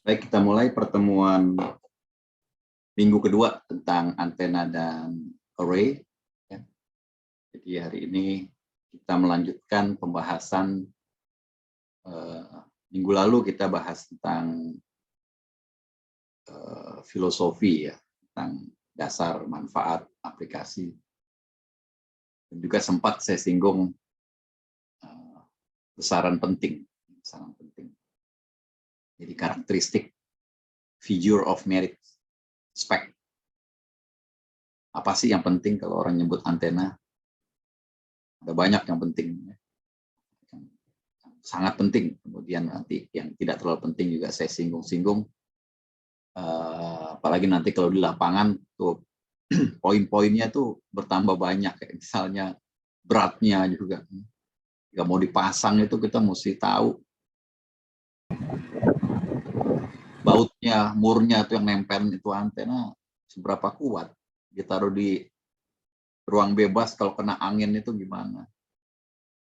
Baik, kita mulai pertemuan minggu kedua tentang antena dan array. Jadi hari ini kita melanjutkan pembahasan minggu lalu kita bahas tentang filosofi ya, tentang dasar, manfaat, aplikasi. Dan juga sempat saya singgung besaran penting. Jadi karakteristik, figure of merit, spek. Apa sih yang penting kalau orang nyebut antena? Ada banyak yang penting. Sangat penting. Kemudian nanti yang tidak terlalu penting juga saya singgung-singgung. Apalagi nanti kalau di lapangan tuh poin-poinnya tuh bertambah banyak. Misalnya beratnya juga. Jika mau dipasang itu kita mesti tahu bautnya, murnya itu yang nempel itu antena seberapa kuat. Ditaruh di ruang bebas kalau kena angin itu gimana?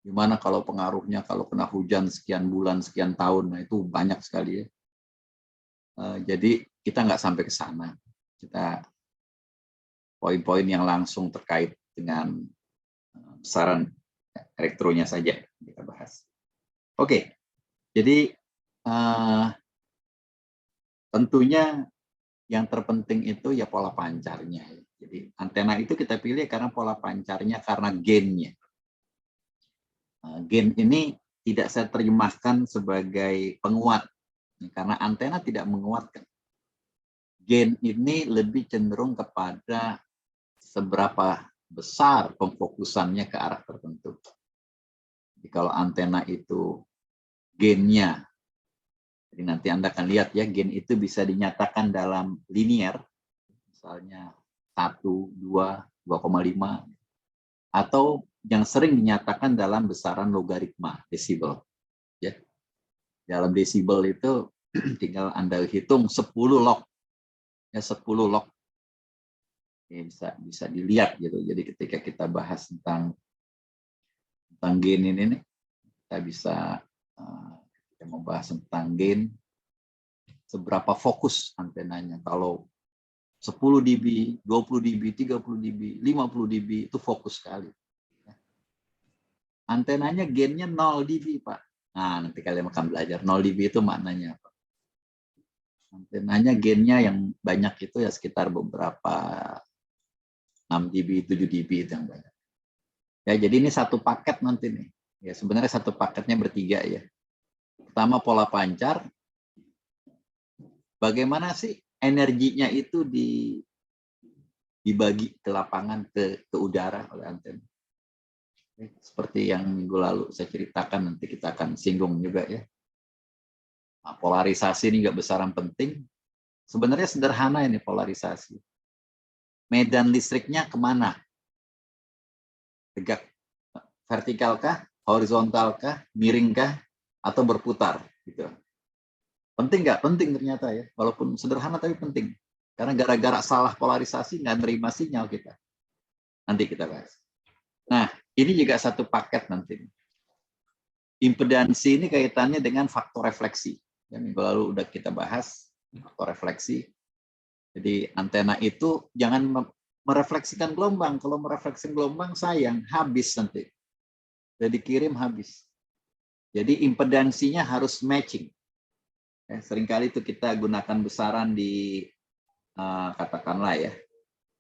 Gimana kalau pengaruhnya kalau kena hujan sekian bulan, sekian tahun? Nah itu banyak sekali ya. Jadi kita nggak sampai ke sana. Kita poin-poin yang langsung terkait dengan besaran elektronya saja kita bahas. Oke, jadi tentunya yang terpenting itu ya pola pancarnya. Jadi antena itu kita pilih karena pola pancarnya, karena gainnya. Gain ini tidak saya terjemahkan sebagai penguat, karena antena tidak menguatkan. Gain ini lebih cenderung kepada seberapa besar pemfokusannya ke arah tertentu. Jadi kalau antena itu gainnya, jadi nanti Anda akan lihat ya, gain itu bisa dinyatakan dalam linear, misalnya 1, 2, 2,5, atau yang sering dinyatakan dalam besaran logaritma, desibel. Ya. Dalam desibel itu tinggal Anda hitung 10 log. Ya, 10 log. Ya, bisa dilihat gitu. Jadi ketika kita bahas tentang gain ini nih, kita bisa kita membahas tentang gain, seberapa fokus antenanya. Kalau 10 dB, 20 dB, 30 dB, 50 dB itu fokus sekali. Antenanya gainnya 0 dB, Pak. Nah, nanti kalian akan belajar 0 dB itu maknanya apa. Antenanya gainnya yang banyak itu ya sekitar beberapa 6 dB, 7 dB itu yang banyak. Ya, jadi ini satu paket nanti nih. Ya, sebenarnya satu paketnya bertiga ya. Pertama pola pancar. Bagaimana sih energinya itu dibagi ke lapangan, ke udara oleh antena. Seperti yang minggu lalu saya ceritakan, nanti kita akan singgung juga ya. Nah, polarisasi ini nggak besaran penting. Sebenarnya sederhana ini polarisasi. Medan listriknya kemana? Tegak, vertikalkah, horizontalkah, miringkah, atau berputar? Gitu. Penting nggak? Penting ternyata ya. Walaupun sederhana tapi penting. Karena gara-gara salah polarisasi nggak nerima sinyal kita. Nanti kita bahas. Nah, ini juga satu paket nanti. Impedansi ini kaitannya dengan faktor refleksi. Yang minggu lalu udah kita bahas, faktor refleksi. Jadi antena itu jangan merefleksikan gelombang. Kalau merefleksikan gelombang sayang, habis nanti. Udah dikirim habis. Jadi impedansinya harus matching. Ya, seringkali itu kita gunakan besaran di katakanlah ya,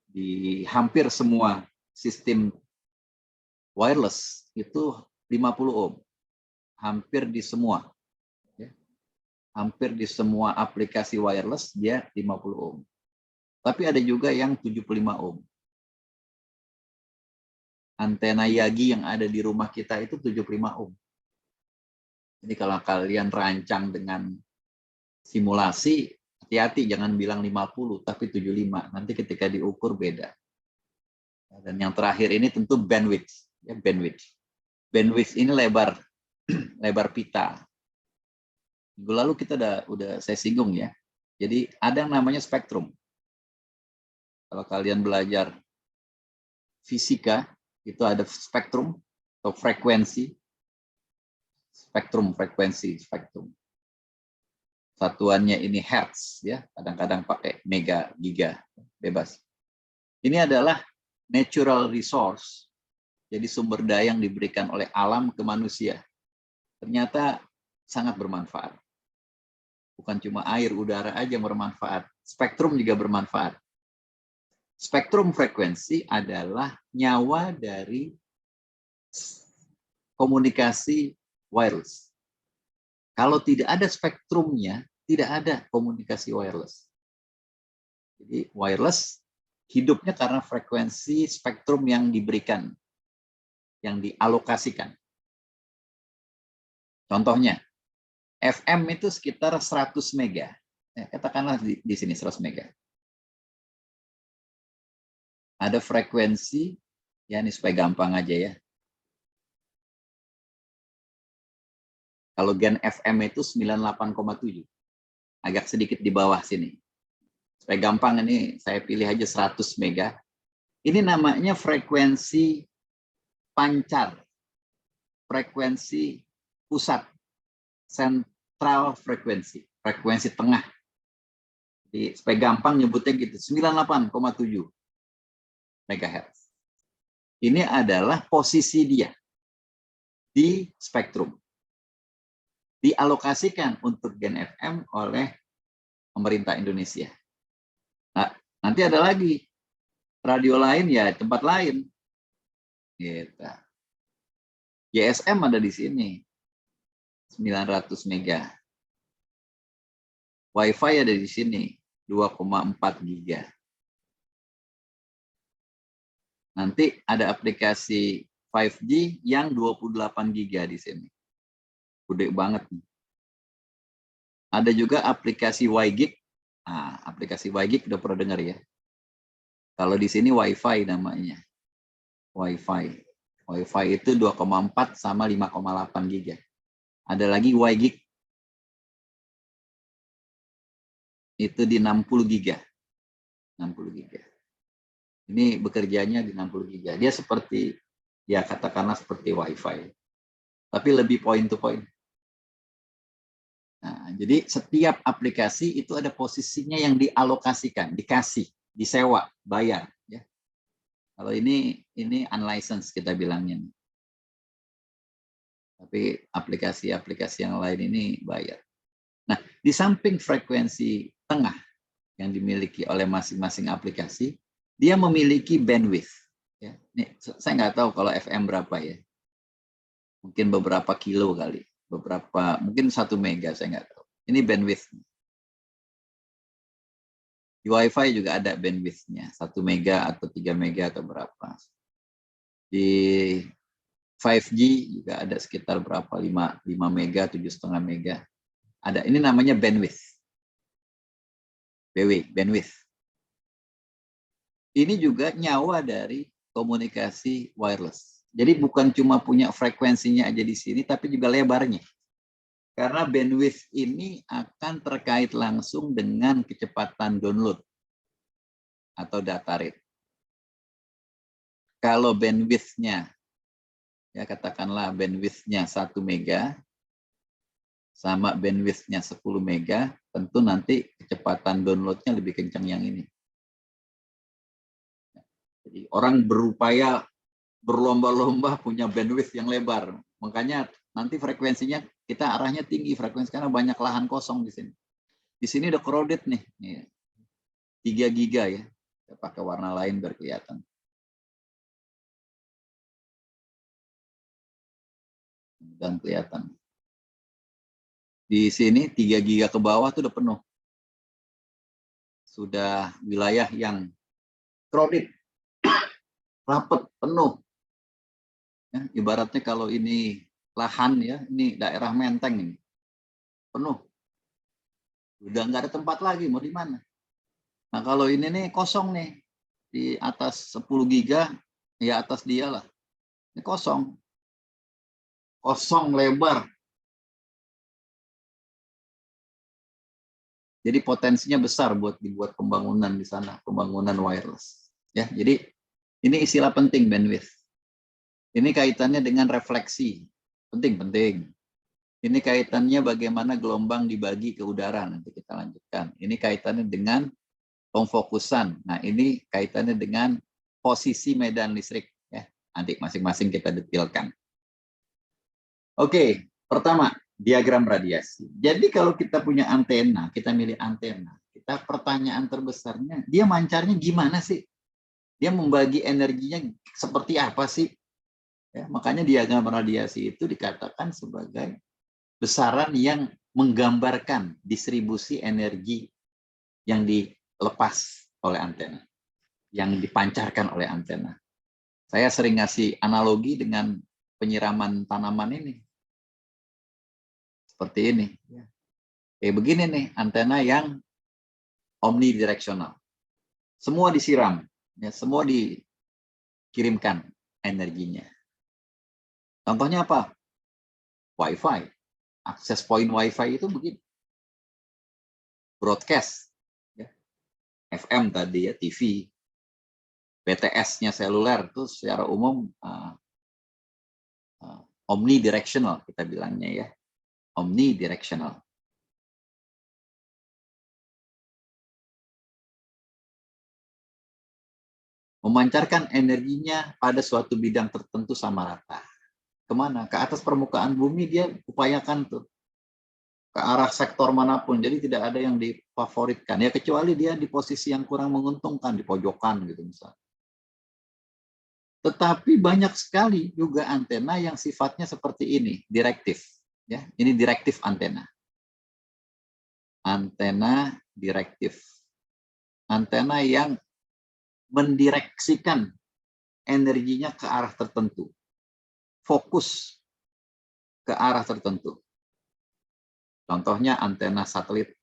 di hampir semua sistem wireless itu 50 ohm. Hampir di semua. Ya. Hampir di semua aplikasi wireless dia 50 ohm. Tapi ada juga yang 75 ohm. Antena Yagi yang ada di rumah kita itu 75 ohm. Jadi kalau kalian rancang dengan simulasi, hati-hati jangan bilang 50 tapi 75. Nanti ketika diukur beda. Dan yang terakhir ini tentu bandwidth. Ya, bandwidth. Bandwidth ini lebar pita. Minggu lalu kita udah saya singgung ya. Jadi ada yang namanya spektrum. Kalau kalian belajar fisika, itu ada spektrum atau frekuensi. Spektrum, frekuensi, spektrum. Satuannya ini hertz ya, kadang-kadang pakai mega, giga, bebas. Ini adalah natural resource. Jadi sumber daya yang diberikan oleh alam ke manusia. Ternyata sangat bermanfaat. Bukan cuma air, udara aja yang bermanfaat. Spektrum juga bermanfaat. Spektrum frekuensi adalah nyawa dari komunikasi wireless. Kalau tidak ada spektrumnya, tidak ada komunikasi wireless. Jadi wireless hidupnya karena frekuensi spektrum yang diberikan, yang dialokasikan. Contohnya, FM itu sekitar 100 mega. Katakanlah di sini 100 mega. Ada frekuensi, ya ini supaya gampang aja ya. Kalau gen FM itu 98,7. Agak sedikit di bawah sini. Supaya gampang ini saya pilih aja 100 mega. Ini namanya frekuensi pancar. Frekuensi pusat. Central frekuensi. Frekuensi tengah. Jadi supaya gampang nyebutnya gitu. 98,7 MHz. Ini adalah posisi dia di spektrum. Dialokasikan untuk gen FM oleh pemerintah Indonesia. Nah, nanti ada lagi radio lain ya tempat lain. Gitu. GSM ada di sini 900 mega. WiFi ada di sini 2,4 giga. Nanti ada aplikasi 5G yang 28 giga di sini. Gede banget nih. Ada juga aplikasi WiGig. Nah, aplikasi WiGig udah pernah dengar ya. Kalau di sini WiFi namanya. WiFi. WiFi itu 2,4 sama 5,8 giga. Ada lagi WiGig. Itu di 60 giga. 60 giga. Ini bekerjanya di 60 giga. Dia seperti, ya katakanlah seperti WiFi. Tapi lebih point to point. Nah, jadi setiap aplikasi itu ada posisinya yang dialokasikan, dikasih, disewa, bayar. Ya. Kalau ini unlicensed kita bilangnya. Tapi aplikasi-aplikasi yang lain ini bayar. Nah, di samping frekuensi tengah yang dimiliki oleh masing-masing aplikasi, dia memiliki bandwidth. Ya. Ini, saya nggak tahu kalau FM berapa ya. Mungkin beberapa kilo kali. Mungkin 1 mega, saya nggak tahu. Ini bandwidth. Di WiFi juga ada bandwidth-nya, 1 mega atau 3 mega atau berapa. Di 5G juga ada sekitar berapa, 5 mega, 7,5 mega. Ada, ini namanya bandwidth. Bandwidth. Ini juga nyawa dari komunikasi wireless. Jadi bukan cuma punya frekuensinya aja di sini, tapi juga lebarnya. Karena bandwidth ini akan terkait langsung dengan kecepatan download atau data rate. Kalau bandwidth-nya, ya katakanlah bandwidth-nya 1 mega, sama bandwidth-nya 10 mega, tentu nanti kecepatan download-nya lebih kencang yang ini. Jadi orang berupaya berlomba-lomba punya bandwidth yang lebar. Makanya nanti frekuensinya kita arahnya tinggi frekuensi karena banyak lahan kosong di sini. Di sini udah crowded nih. 3 giga ya. Kita pakai warna lain biar kelihatan. Dan kelihatan. Di sini 3 giga ke bawah tuh udah penuh. Sudah wilayah yang crowded. Rapet, penuh. Ya, ibaratnya kalau ini lahan ya, ini daerah Menteng ini. Penuh. Udah nggak ada tempat lagi, mau di mana? Nah, kalau ini nih kosong nih. Di atas 10 giga, ya atas dia lah. Ini kosong. Kosong lebar. Jadi potensinya besar buat dibuat pembangunan di sana, pembangunan wireless. Ya, jadi ini istilah penting bandwidth. Ini kaitannya dengan refleksi. Penting. Ini kaitannya bagaimana gelombang dibagi ke udara. Nanti kita lanjutkan. Ini kaitannya dengan pemfokusan. Nah, ini kaitannya dengan posisi medan listrik. Ya, nanti masing-masing kita detailkan. Oke, pertama, diagram radiasi. Jadi kalau kita punya antena, kita milih antena. Kita pertanyaan terbesarnya, dia mancarnya gimana sih? Dia membagi energinya seperti apa sih? Ya, makanya diagram radiasi itu dikatakan sebagai besaran yang menggambarkan distribusi energi yang dilepas oleh antena, yang dipancarkan oleh antena. Saya sering ngasih analogi dengan penyiraman tanaman ini. Seperti ini. Kayak begini nih, antena yang omnidireksional. Semua disiram, ya, semua dikirimkan energinya. Contohnya apa? Wi-Fi. Akses point Wi-Fi itu begini. Broadcast. Ya. FM tadi ya, TV. BTS-nya seluler itu secara umum omnidirectional kita bilangnya ya. Omnidirectional. Memancarkan energinya pada suatu bidang tertentu sama rata. Kemana? Ke atas permukaan bumi dia upayakan tuh. Ke arah sektor manapun. Jadi tidak ada yang difavoritkan. Ya kecuali dia di posisi yang kurang menguntungkan, di pojokan gitu misalnya. Tetapi banyak sekali juga antena yang sifatnya seperti ini, direktif. Ya, ini direktif antena. Antena direktif. Antena yang mendireksikan energinya ke arah tertentu. Fokus ke arah tertentu. Contohnya antena satelit.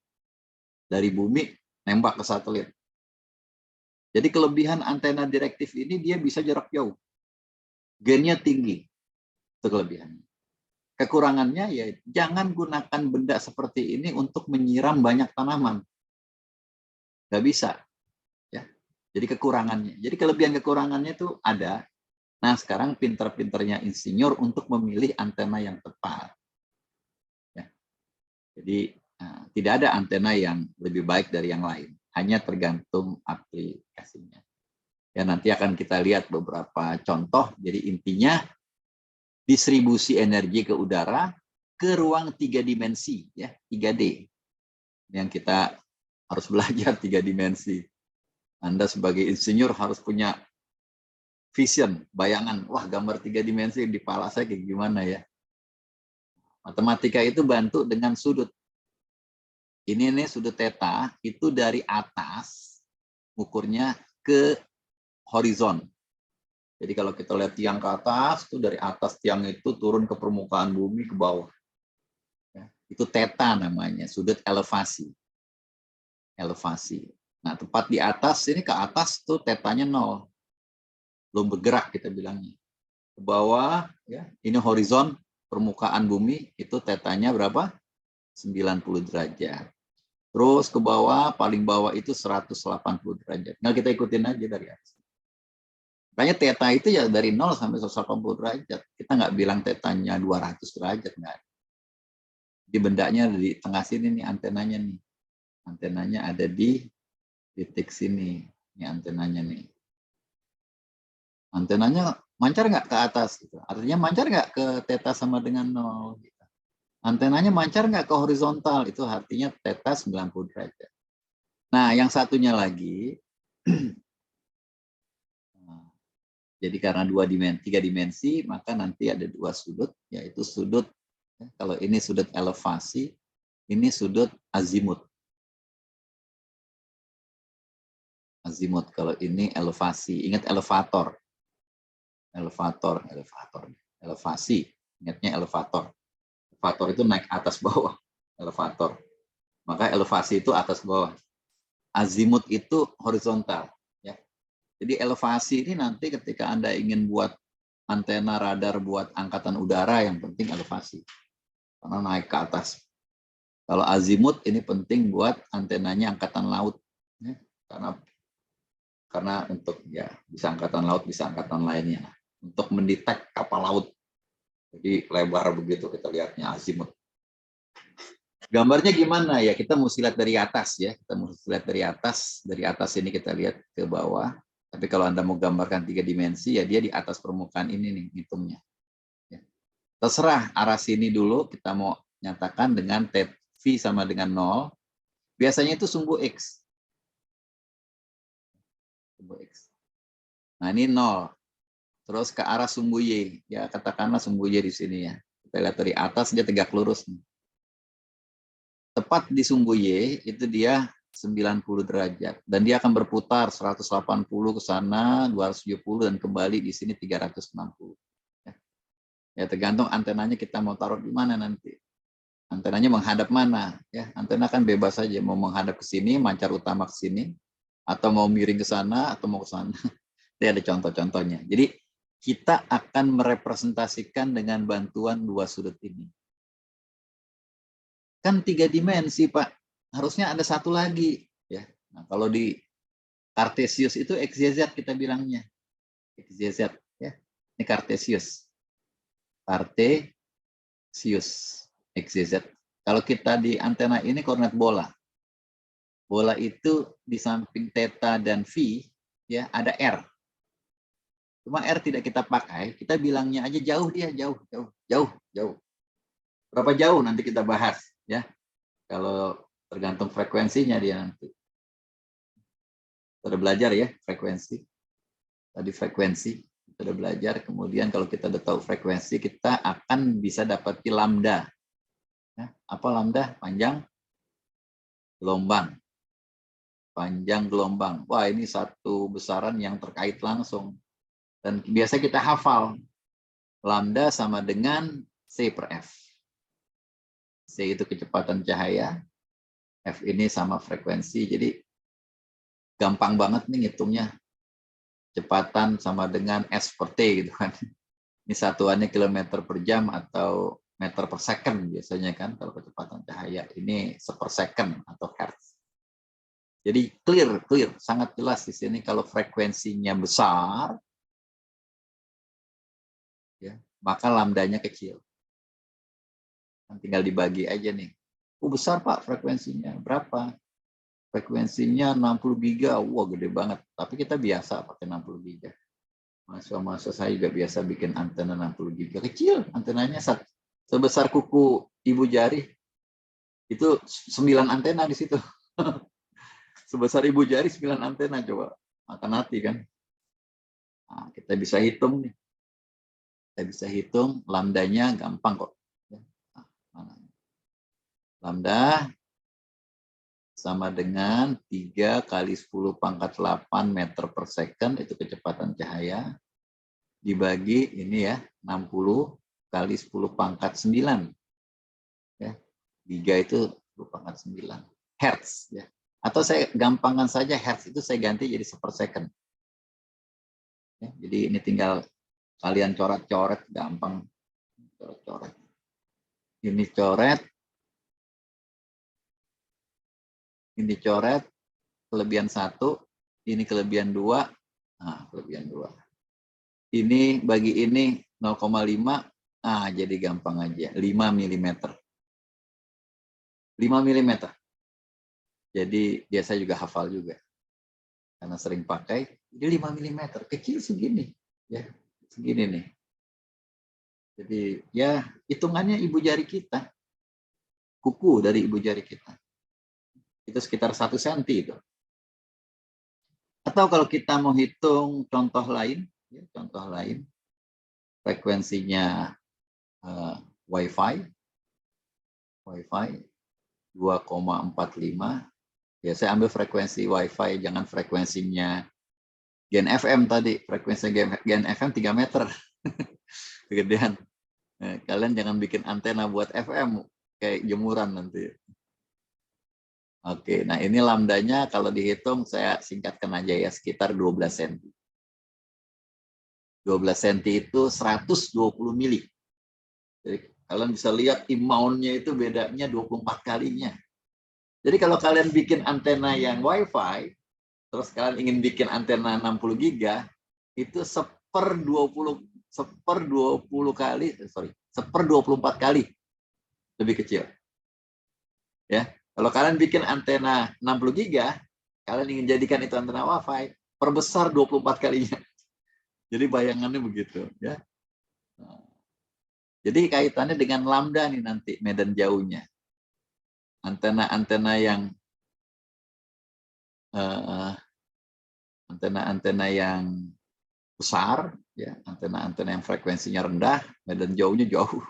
Dari bumi, nembak ke satelit. Jadi kelebihan antena direktif ini dia bisa jarak jauh. Gainnya tinggi. Itu kelebihannya. Kekurangannya ya jangan gunakan benda seperti ini untuk menyiram banyak tanaman. Nggak bisa. Ya. Jadi kekurangannya. Jadi kelebihan-kekurangannya itu ada. Nah sekarang pinter-pinternya insinyur untuk memilih antena yang tepat. Ya. Jadi tidak ada antena yang lebih baik dari yang lain. Hanya tergantung aplikasinya. Ya nanti akan kita lihat beberapa contoh. Jadi intinya distribusi energi ke udara ke ruang 3 dimensi, ya 3D. Yang kita harus belajar 3 dimensi. Anda sebagai insinyur harus punya vision, bayangan, wah gambar 3 dimensi di kepala saya kayak gimana ya. Matematika itu bantu dengan sudut. Ini nih sudut theta itu dari atas ukurnya ke horizon. Jadi kalau kita lihat tiang ke atas, itu dari atas tiang itu turun ke permukaan bumi ke bawah. Ya, itu theta namanya, sudut elevasi. Elevasi. Nah tepat di atas, ini ke atas tuh tetanya 0. Belum bergerak kita bilangnya. Ke bawah, ya, ini horizon permukaan bumi, itu tetanya berapa? 90 derajat. Terus ke bawah, paling bawah itu 180 derajat. Nah, kita ikutin aja dari atas. Makanya theta itu ya dari 0 sampai 180 derajat. Kita nggak bilang tetanya 200 derajat. Nggak. Di bendanya di tengah sini nih antenanya nih. Antenanya ada di titik sini. Ini antenanya nih. Antenanya mancar nggak ke atas? Gitu. Artinya mancar nggak ke theta sama dengan 0? Gitu. Antenanya mancar nggak ke horizontal? Itu artinya theta 90 derajat. Nah, yang satunya lagi, jadi karena 3 dimensi, maka nanti ada 2 sudut, yaitu sudut, kalau ini sudut elevasi, ini sudut azimut. Azimut, kalau ini elevasi. Ingat elevator. Elevasi. Ingatnya elevator. Elevator itu naik atas bawah. Elevator. Maka elevasi itu atas bawah. Azimut itu horizontal. Ya. Jadi elevasi ini nanti ketika Anda ingin buat antena radar buat angkatan udara, yang penting elevasi. Karena naik ke atas. Kalau azimut ini penting buat antenanya angkatan laut. Ya. Karena untuk ya bisa angkatan laut, bisa angkatan lainnya. Untuk mendetek kapal laut. Jadi lebar begitu kita lihatnya azimut. Gambarnya gimana ya? Kita mesti lihat dari atas ya. Kita mesti lihat dari atas. Dari atas ini kita lihat ke bawah. Tapi kalau Anda mau gambarkan 3 dimensi, ya dia di atas permukaan ini nih hitungnya. Ya. Terserah arah sini dulu, kita mau nyatakan dengan V sama dengan 0. Biasanya itu sumbu X. Sumbu X. Nah ini 0. Terus ke arah sumbu Y. Ya katakanlah sumbu Y di sini ya. Kita lihat dari atas, dia tegak lurus nih. Tepat di sumbu Y itu dia 90 derajat dan dia akan berputar 180 ke sana, 270 dan kembali di sini 360. Ya tergantung antenanya kita mau taruh di mana nanti. Antenanya menghadap mana ya. Antena kan bebas saja mau menghadap ke sini, mancar utama ke sini atau mau miring ke sana atau mau ke sana. Ini ada contoh-contohnya. Jadi kita akan merepresentasikan dengan bantuan dua sudut ini. Kan 3 dimensi, Pak. Harusnya ada satu lagi. Ya. Nah, kalau di Cartesius itu XYZ kita bilangnya. XYZ. Ya. Ini Cartesius. Cartesius. XYZ. Kalau kita di antena ini koordinat bola. Bola itu di samping theta dan V, ya ada R. Cuma R tidak kita pakai, kita bilangnya aja jauh dia, jauh. Berapa jauh nanti kita bahas. Ya. Kalau tergantung frekuensinya dia nanti. Sudah belajar ya frekuensi. Tadi frekuensi sudah belajar. Kemudian kalau kita udah tahu frekuensi, kita akan bisa dapati lambda. Ya, apa lambda? Panjang gelombang. Panjang gelombang. Wah ini satu besaran yang terkait langsung. Dan biasa kita hafal. Lambda sama dengan C per F. C itu kecepatan cahaya. F ini sama frekuensi. Jadi gampang banget nih ngitungnya. Kecepatan sama dengan S per T gitu kan. Ini satuannya kilometer per jam atau meter per second biasanya kan kalau kecepatan cahaya. Ini sepersecond atau hertz. Jadi clear, sangat jelas di sini kalau frekuensinya besar, ya, maka lambdanya kecil. Tinggal dibagi aja nih. Oh besar Pak frekuensinya, berapa? Frekuensinya 60 giga, wah gede banget. Tapi kita biasa pakai 60 giga. Mahasiswa saya juga biasa bikin antena 60 giga. Kecil antenanya sebesar kuku ibu jari. Itu 9 antena di situ. Sebesar ibu jari 9 antena coba. Makan hati kan. Nah, kita bisa hitung nih. Kita bisa hitung lambdanya gampang kok. Lambda sama dengan 3 kali 10 pangkat 8 meter per second, itu kecepatan cahaya, dibagi ini ya, 60 kali 10 pangkat 9. Ya, giga itu 10 pangkat 9. Hertz. Ya. Atau saya gampangkan saja, hertz itu saya ganti jadi sepersecond. Ya, jadi ini tinggal kalian coret-coret, gampang. Coret-coret. Ini coret. Ini coret. Kelebihan 1. Ini kelebihan 2. Nah, kelebihan 2. Ini bagi ini 0,5. Ah, jadi gampang aja. 5 mm. 5 mm. Jadi biasa juga hafal juga. Karena sering pakai. Jadi 5 mm. Kecil segini. Ya, segini nih. Jadi ya hitungannya ibu jari kita. Kuku dari ibu jari kita. Itu sekitar 1 cm itu. Atau kalau kita mau hitung contoh lain. Ya, contoh lain. Frekuensinya Wi-Fi 2,45. Ya, saya ambil frekuensi Wi-Fi, jangan frekuensinya Gen FM tadi. Frekuensi Gen FM 3 meter. Kegedean. Kalian jangan bikin antena buat FM kayak jemuran nanti. Oke, nah ini lambdanya kalau dihitung saya singkatkan aja ya, sekitar 12 cm. 12 cm itu 120 mili. Jadi kalian bisa lihat imountnya itu bedanya 24 kalinya. Jadi kalau kalian bikin antena yang Wi-Fi, terus kalian ingin bikin antena 60 giga, itu seper 24 kali lebih kecil. Ya, kalau kalian bikin antena 60 giga, kalian ingin jadikan itu antena WiFi, perbesar 24 kalinya. Jadi bayangannya begitu, ya. Jadi kaitannya dengan lambda nih nanti medan jauhnya. Antena-antena yang antena-antena yang besar, ya, antena-antena yang frekuensinya rendah, medan jauhnya jauh.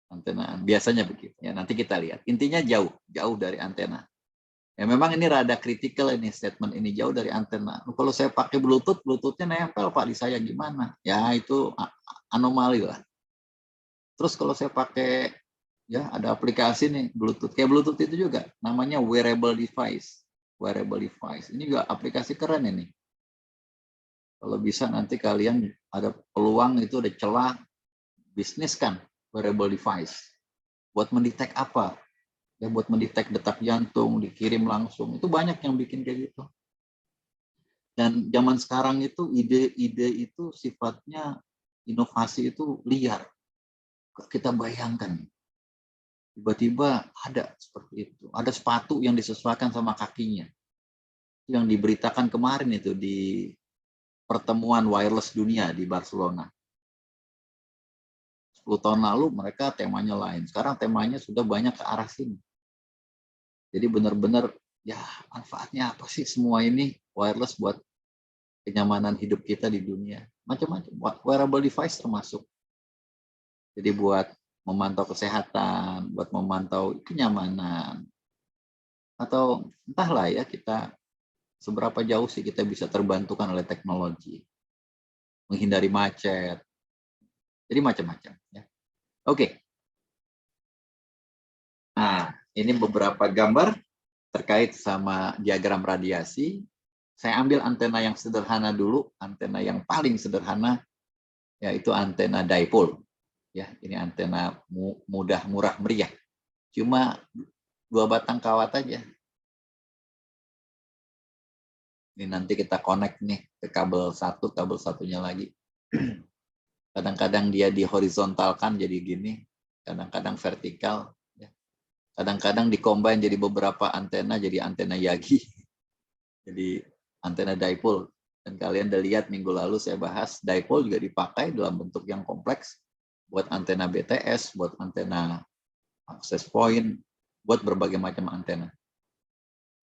Antena biasanya begitu. Ya, nanti kita lihat. Intinya jauh dari antena. Ya memang ini rada kritikal ini statement ini, jauh dari antena. Kalau saya pakai Bluetooth, Bluetooth-nya nempel Pak di saya gimana? Ya itu anomali lah. Terus kalau saya pakai, ya ada aplikasi nih Bluetooth, kayak Bluetooth itu juga namanya wearable device. Wearable device. Ini juga aplikasi keren ini. Kalau bisa nanti kalian ada peluang itu ada celah bisnis kan wearable device. Buat mendetek apa? Ya buat mendetek detak jantung, dikirim langsung. Itu banyak yang bikin kayak gitu. Dan zaman sekarang itu ide-ide itu sifatnya inovasi itu liar. Kita bayangkan, tiba-tiba ada seperti itu. Ada sepatu yang disesuaikan sama kakinya. Yang diberitakan kemarin itu di pertemuan wireless dunia di Barcelona. 10 tahun lalu mereka temanya lain. Sekarang temanya sudah banyak ke arah sini. Jadi benar-benar ya manfaatnya apa sih semua ini wireless buat kenyamanan hidup kita di dunia. Macam-macam. Wearable device termasuk. Jadi buat memantau kesehatan, buat memantau kenyamanan. Atau entahlah ya kita seberapa jauh sih kita bisa terbantukan oleh teknologi. Menghindari macet. Jadi macam-macam. Ya. Oke. Nah, ini beberapa gambar terkait sama diagram radiasi. Saya ambil antena yang sederhana dulu, antena yang paling sederhana, yaitu antena dipole. Ya, ini antena mudah, murah, meriah. Cuma 2 batang kawat aja. Ini nanti kita connect nih ke kabel satunya lagi. Kadang-kadang dia dihorizontalkan jadi gini, kadang-kadang vertikal. Kadang-kadang dikombin jadi beberapa antena, jadi antena Yagi. Jadi antena dipole. Dan kalian udah lihat minggu lalu saya bahas, dipole juga dipakai dalam bentuk yang kompleks. Buat antena BTS, buat antena access point, buat berbagai macam antena.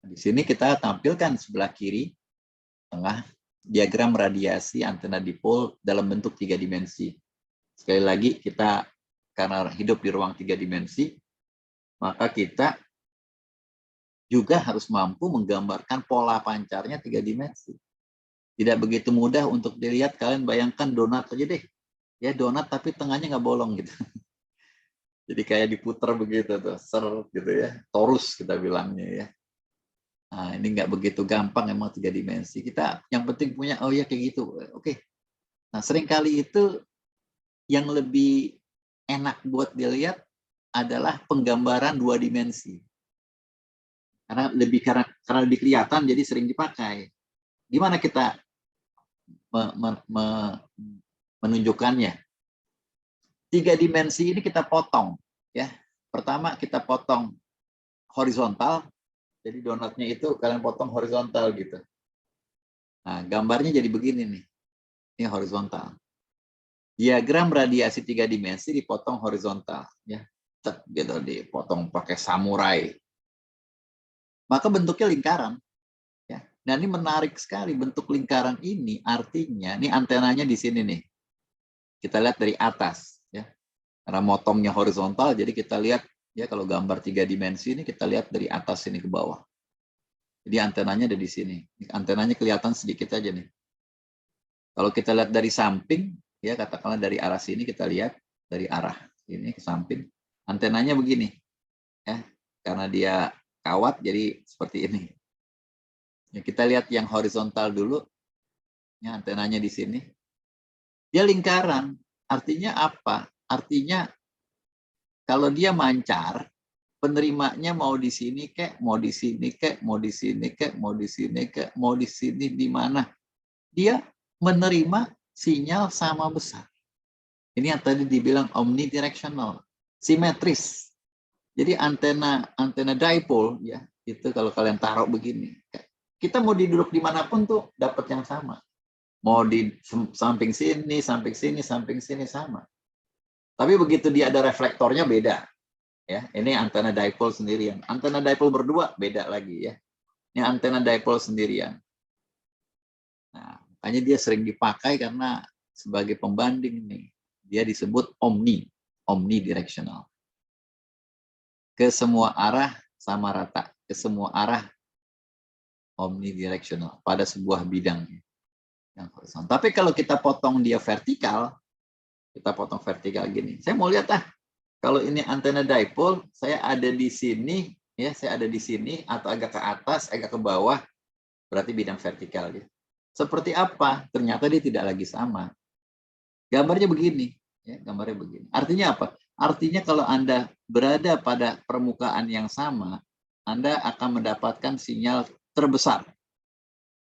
Di sini kita tampilkan sebelah kiri, tengah, diagram radiasi antena dipole dalam bentuk 3 dimensi. Sekali lagi, kita karena hidup di ruang 3 dimensi, maka kita juga harus mampu menggambarkan pola pancarnya 3 dimensi. Tidak begitu mudah untuk dilihat, kalian bayangkan donat aja deh. Ya donat tapi tengahnya nggak bolong gitu. Jadi kayak diputer begitu tuh, ser gitu ya, torus kita bilangnya ya. Nah, ini nggak begitu gampang emang 3 dimensi. Kita yang penting punya, oh ya kayak gitu. Oke. Nah, seringkali itu yang lebih enak buat dilihat adalah penggambaran 2 dimensi. Karena lebih kelihatan jadi sering dipakai. Gimana kita menunjukkannya? 3 dimensi ini kita potong ya. Pertama kita potong horizontal. Jadi donatnya itu kalian potong horizontal gitu. Nah, gambarnya jadi begini nih. Ini horizontal. Diagram radiasi 3 dimensi dipotong horizontal ya. Tek, gitu dipotong pakai samurai. Maka bentuknya lingkaran ya. Nah, ini menarik sekali bentuk lingkaran ini, artinya ini antenanya di sini nih. Kita lihat dari atas ya. Karena motongnya horizontal jadi kita lihat ya, kalau gambar 3 dimensi ini kita lihat dari atas sini ke bawah. Jadi antenanya ada di sini. Antenanya kelihatan sedikit aja nih. Kalau kita lihat dari samping, ya katakanlah dari arah sini kita lihat dari arah ini ke samping. Antenanya begini. Ya, karena dia kawat jadi seperti ini. Ya, kita lihat yang horizontal dulu. Ya, antenanya di sini. Dia lingkaran. Artinya apa? Artinya kalau dia mancar, penerimanya mau di sini kek, mau di sini kek, mau di sini kek, mau di sini kek, mau di sini di mana. Dia menerima sinyal sama besar. Ini yang tadi dibilang omnidirectional, simetris. Jadi antena dipole ya, itu kalau kalian taruh begini, kita mau diduduk dimanapun tuh dapat yang sama. Mau di samping sini, samping sini, samping sini sama. Tapi begitu dia ada reflektornya beda. Ya, ini antena dipole sendirian. Antena dipole berdua beda lagi ya. Ini antena dipole sendirian. Nah, makanya dia sering dipakai karena sebagai pembanding nih. Dia disebut omnidirectional. Ke semua arah sama rata, ke semua arah omnidirectional pada sebuah bidang yang horizontal. Tapi kalau kita potong dia vertikal, kita potong vertikal gini. Saya mau lihat kalau ini antena dipole, saya ada di sini, ya, saya ada di sini atau agak ke atas, agak ke bawah, berarti bidang vertikal ya. Seperti apa? Ternyata dia tidak lagi sama. Gambarnya begini, ya, gambarnya begini. Artinya apa? Artinya kalau Anda berada pada permukaan yang sama, Anda akan mendapatkan sinyal terbesar.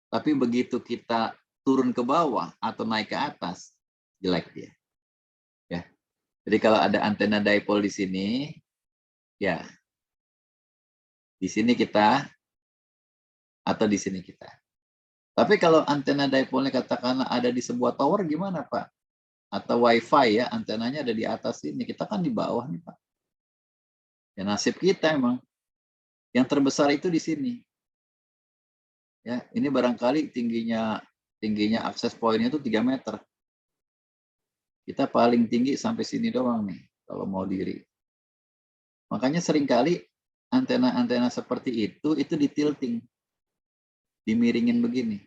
Tapi begitu kita turun ke bawah atau naik ke atas, jelek dia. Ya. Jadi kalau ada antena dipole di sini, ya di sini kita atau di sini kita. Tapi kalau antena dipole katakanlah ada di sebuah tower gimana, Pak? Atau wifi ya, antenanya ada di atas ini, kita kan di bawah nih, Pak. Ya nasib kita emang. Yang terbesar itu di sini. Ya, ini barangkali tingginya akses poinnya itu 3 meter. Kita paling tinggi sampai sini doang nih kalau mau diri. Makanya seringkali antena-antena seperti itu ditilting. Dimiringin begini.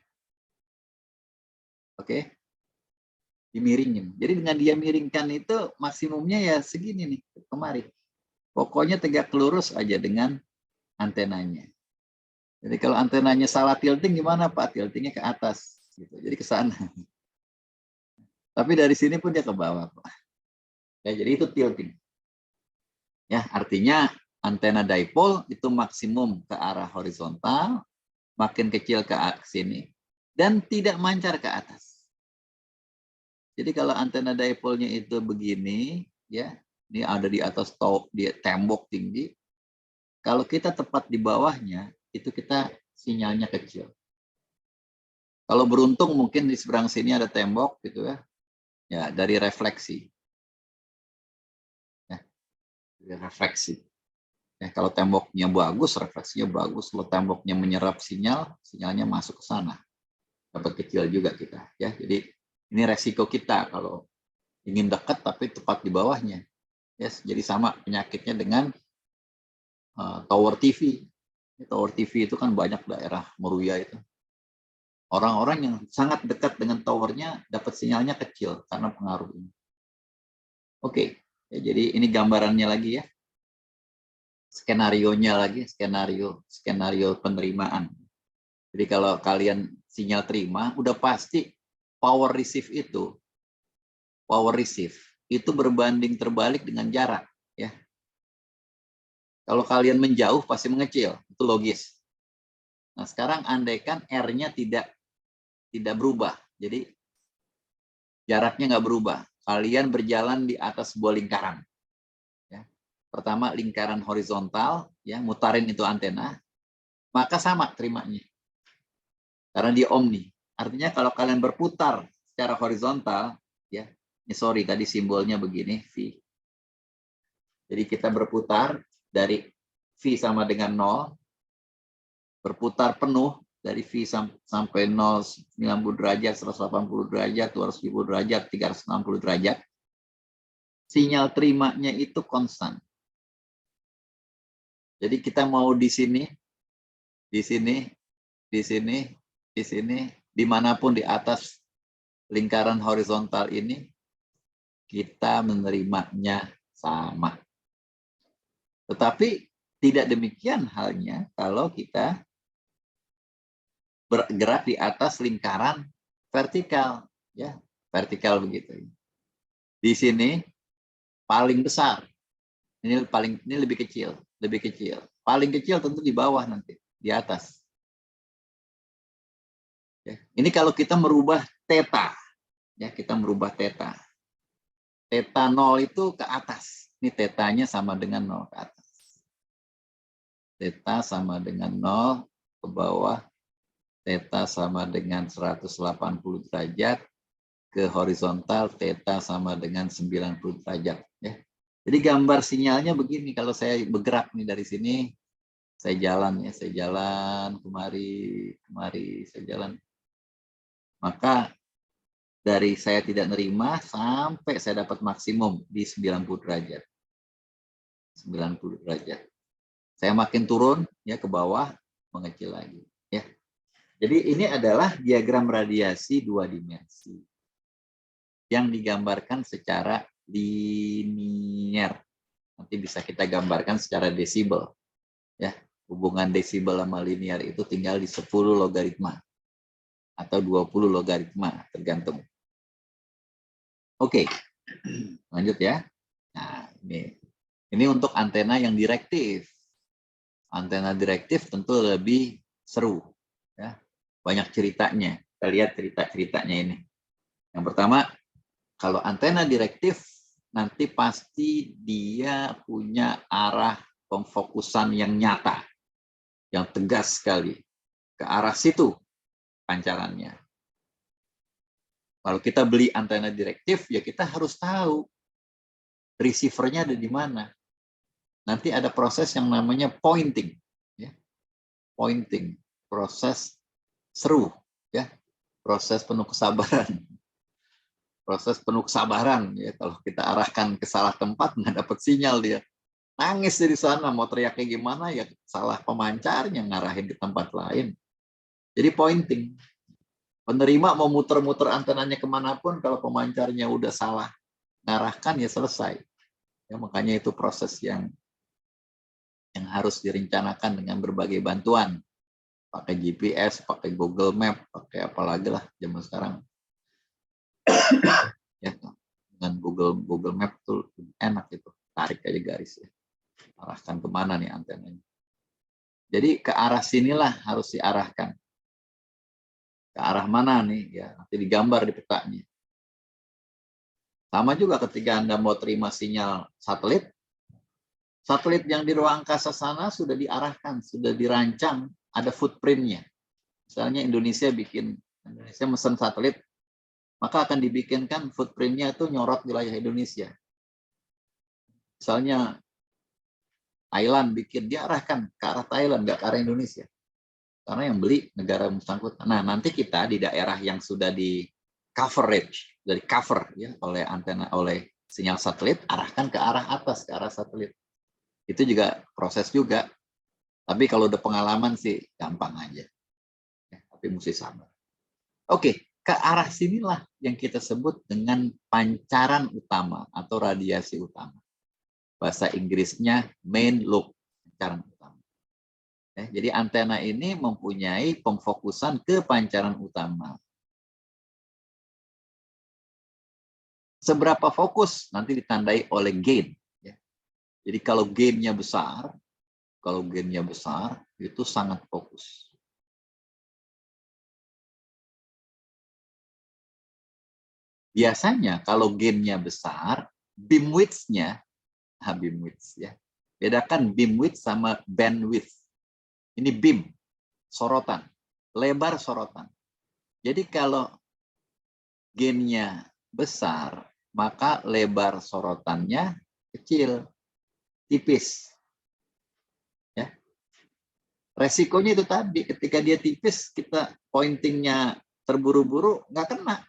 Oke? Dimiringin. Jadi dengan dia miringkan itu maksimumnya ya segini nih, kemari. Pokoknya tegak lurus aja dengan antenanya. Jadi kalau antenanya salah tilting gimana Pak? Tiltingnya ke atas. Gitu. Jadi ke sana. Tapi dari sini pun dia ke bawah Pak. Ya, jadi itu tilting. Ya, artinya antena dipole itu maksimum ke arah horizontal, makin kecil ke sini, dan tidak mancar ke atas. Jadi kalau antena dipole-nya itu begini, ya, ini ada di atas di tembok tinggi. Kalau kita tepat di bawahnya, itu kita sinyalnya kecil. Kalau beruntung mungkin di seberang sini ada tembok gitu ya. Ya, dari refleksi. Ya, dari refleksi. Ya, kalau temboknya bagus, refleksinya bagus. Kalau temboknya menyerap sinyal, sinyalnya masuk ke sana. Dapat kecil juga kita. Ya, jadi ini resiko kita kalau ingin dekat tapi tepat di bawahnya. Yes, jadi sama penyakitnya dengan tower TV. Tower TV itu kan banyak daerah Meruya itu. Orang-orang yang sangat dekat dengan towernya dapat sinyalnya kecil karena pengaruh ini. Oke, ya, jadi ini gambarannya lagi ya. Skenarionya lagi, skenario penerimaan. Jadi kalau kalian sinyal terima, udah pasti power receive itu berbanding terbalik dengan jarak ya. Kalau kalian menjauh pasti mengecil, itu logis. Nah, sekarang andaikan R-nya tidak berubah. Jadi jaraknya nggak berubah. Kalian berjalan di atas sebuah lingkaran. Ya. Pertama lingkaran horizontal, ya, mutarin itu antena, maka sama terimanya. Karena dia omni. Artinya kalau kalian berputar secara horizontal, ya, ini sorry tadi simbolnya begini, V. Jadi kita berputar dari V sama dengan 0, berputar penuh dari V sampai 0, 90 derajat, 180 derajat, 270 derajat, 360 derajat. Sinyal terimanya itu konstan. Jadi kita mau di sini, di sini, di sini, di sini, dimanapun di atas lingkaran horizontal ini, kita menerimanya sama. Tetapi tidak demikian halnya kalau kita bergerak di atas lingkaran vertikal, ya, vertikal begitu. Di sini paling besar, ini lebih kecil, paling kecil tentu di bawah nanti, di atas. Ya, ini kalau kita merubah theta, ya, kita merubah theta. Theta 0 itu ke atas, ini tetanya sama dengan 0 ke atas. theta sama dengan 0, ke bawah theta sama dengan 180 derajat, ke horizontal theta sama dengan 90 derajat. Ya. Jadi gambar sinyalnya begini, kalau saya bergerak nih dari sini, saya jalan ya, saya jalan kemari, saya jalan. Maka dari saya tidak nerima sampai saya dapat maksimum di 90 derajat. 90 derajat. Saya makin turun ya ke bawah, mengecil lagi ya. Jadi ini adalah diagram radiasi 2 dimensi yang digambarkan secara linier. Nanti bisa kita gambarkan secara desibel ya. Hubungan desibel sama linear itu tinggal di 10 logaritma atau 20 logaritma, tergantung. Oke, lanjut ya. Nah, ini untuk antena yang direktif. Antena direktif tentu lebih seru, ya. Banyak ceritanya. Kita lihat cerita-ceritanya ini. Yang pertama, kalau antena direktif, nanti pasti dia punya arah pemfokusan yang nyata, yang tegas sekali. Ke arah situ pancarannya. Kalau kita beli antena direktif, ya kita harus tahu receiver-nya ada di mana. Nanti ada proses yang namanya pointing. Ya. Pointing, proses seru. Ya. Proses penuh kesabaran. Proses penuh kesabaran. Ya. Kalau kita arahkan ke salah tempat, nggak dapat sinyal dia. Nangis dari sana, mau teriaknya gimana, ya salah pemancarnya, ngarahin ke tempat lain. Jadi pointing. Penerima mau muter-muter antenanya kemanapun, kalau pemancarnya udah salah ngarahkan, ya selesai. Ya, makanya itu proses yang harus direncanakan dengan berbagai bantuan. Pakai GPS, pakai Google Map, pakai apa lagi lah zaman sekarang. Ya, dengan Google Map tuh enak itu. Tarik aja garis ya. Arahkan kemana nih antenanya. Jadi ke arah sinilah harus diarahkan. Ke arah mana nih? Ya, nanti digambar di petanya. Sama juga ketika Anda mau terima sinyal satelit, satelit yang di ruang angkasa sana sudah diarahkan, sudah dirancang, ada footprint-nya. Misalnya Indonesia mesen satelit, maka akan dibikinkan footprint-nya itu nyorot wilayah Indonesia. Misalnya Thailand bikin, diarahkan ke arah Thailand, nggak ke arah Indonesia. Karena yang beli negara bersangkutan. Nah, nanti kita di daerah yang sudah di coverage, dari cover ya oleh antena, oleh sinyal satelit, arahkan ke arah atas, ke arah satelit. Itu juga proses juga. Tapi kalau udah pengalaman sih gampang aja. Ya, tapi mesti sabar. Oke, ke arah sinilah yang kita sebut dengan pancaran utama atau radiasi utama. Bahasa Inggrisnya main lobe, pancaran utama. Ya, jadi antena ini mempunyai pemfokusan ke pancaran utama. Seberapa fokus nanti ditandai oleh gain. Ya. Jadi kalau gainnya besar, itu sangat fokus. Biasanya kalau gainnya besar, beam width-nya, beam width ya. Bedakan beam width sama bandwidth. Ini beam, sorotan, lebar sorotan. Jadi kalau gainnya besar, maka lebar sorotannya kecil, tipis. Ya. Resikonya itu tadi, ketika dia tipis, kita pointingnya terburu-buru, nggak kena.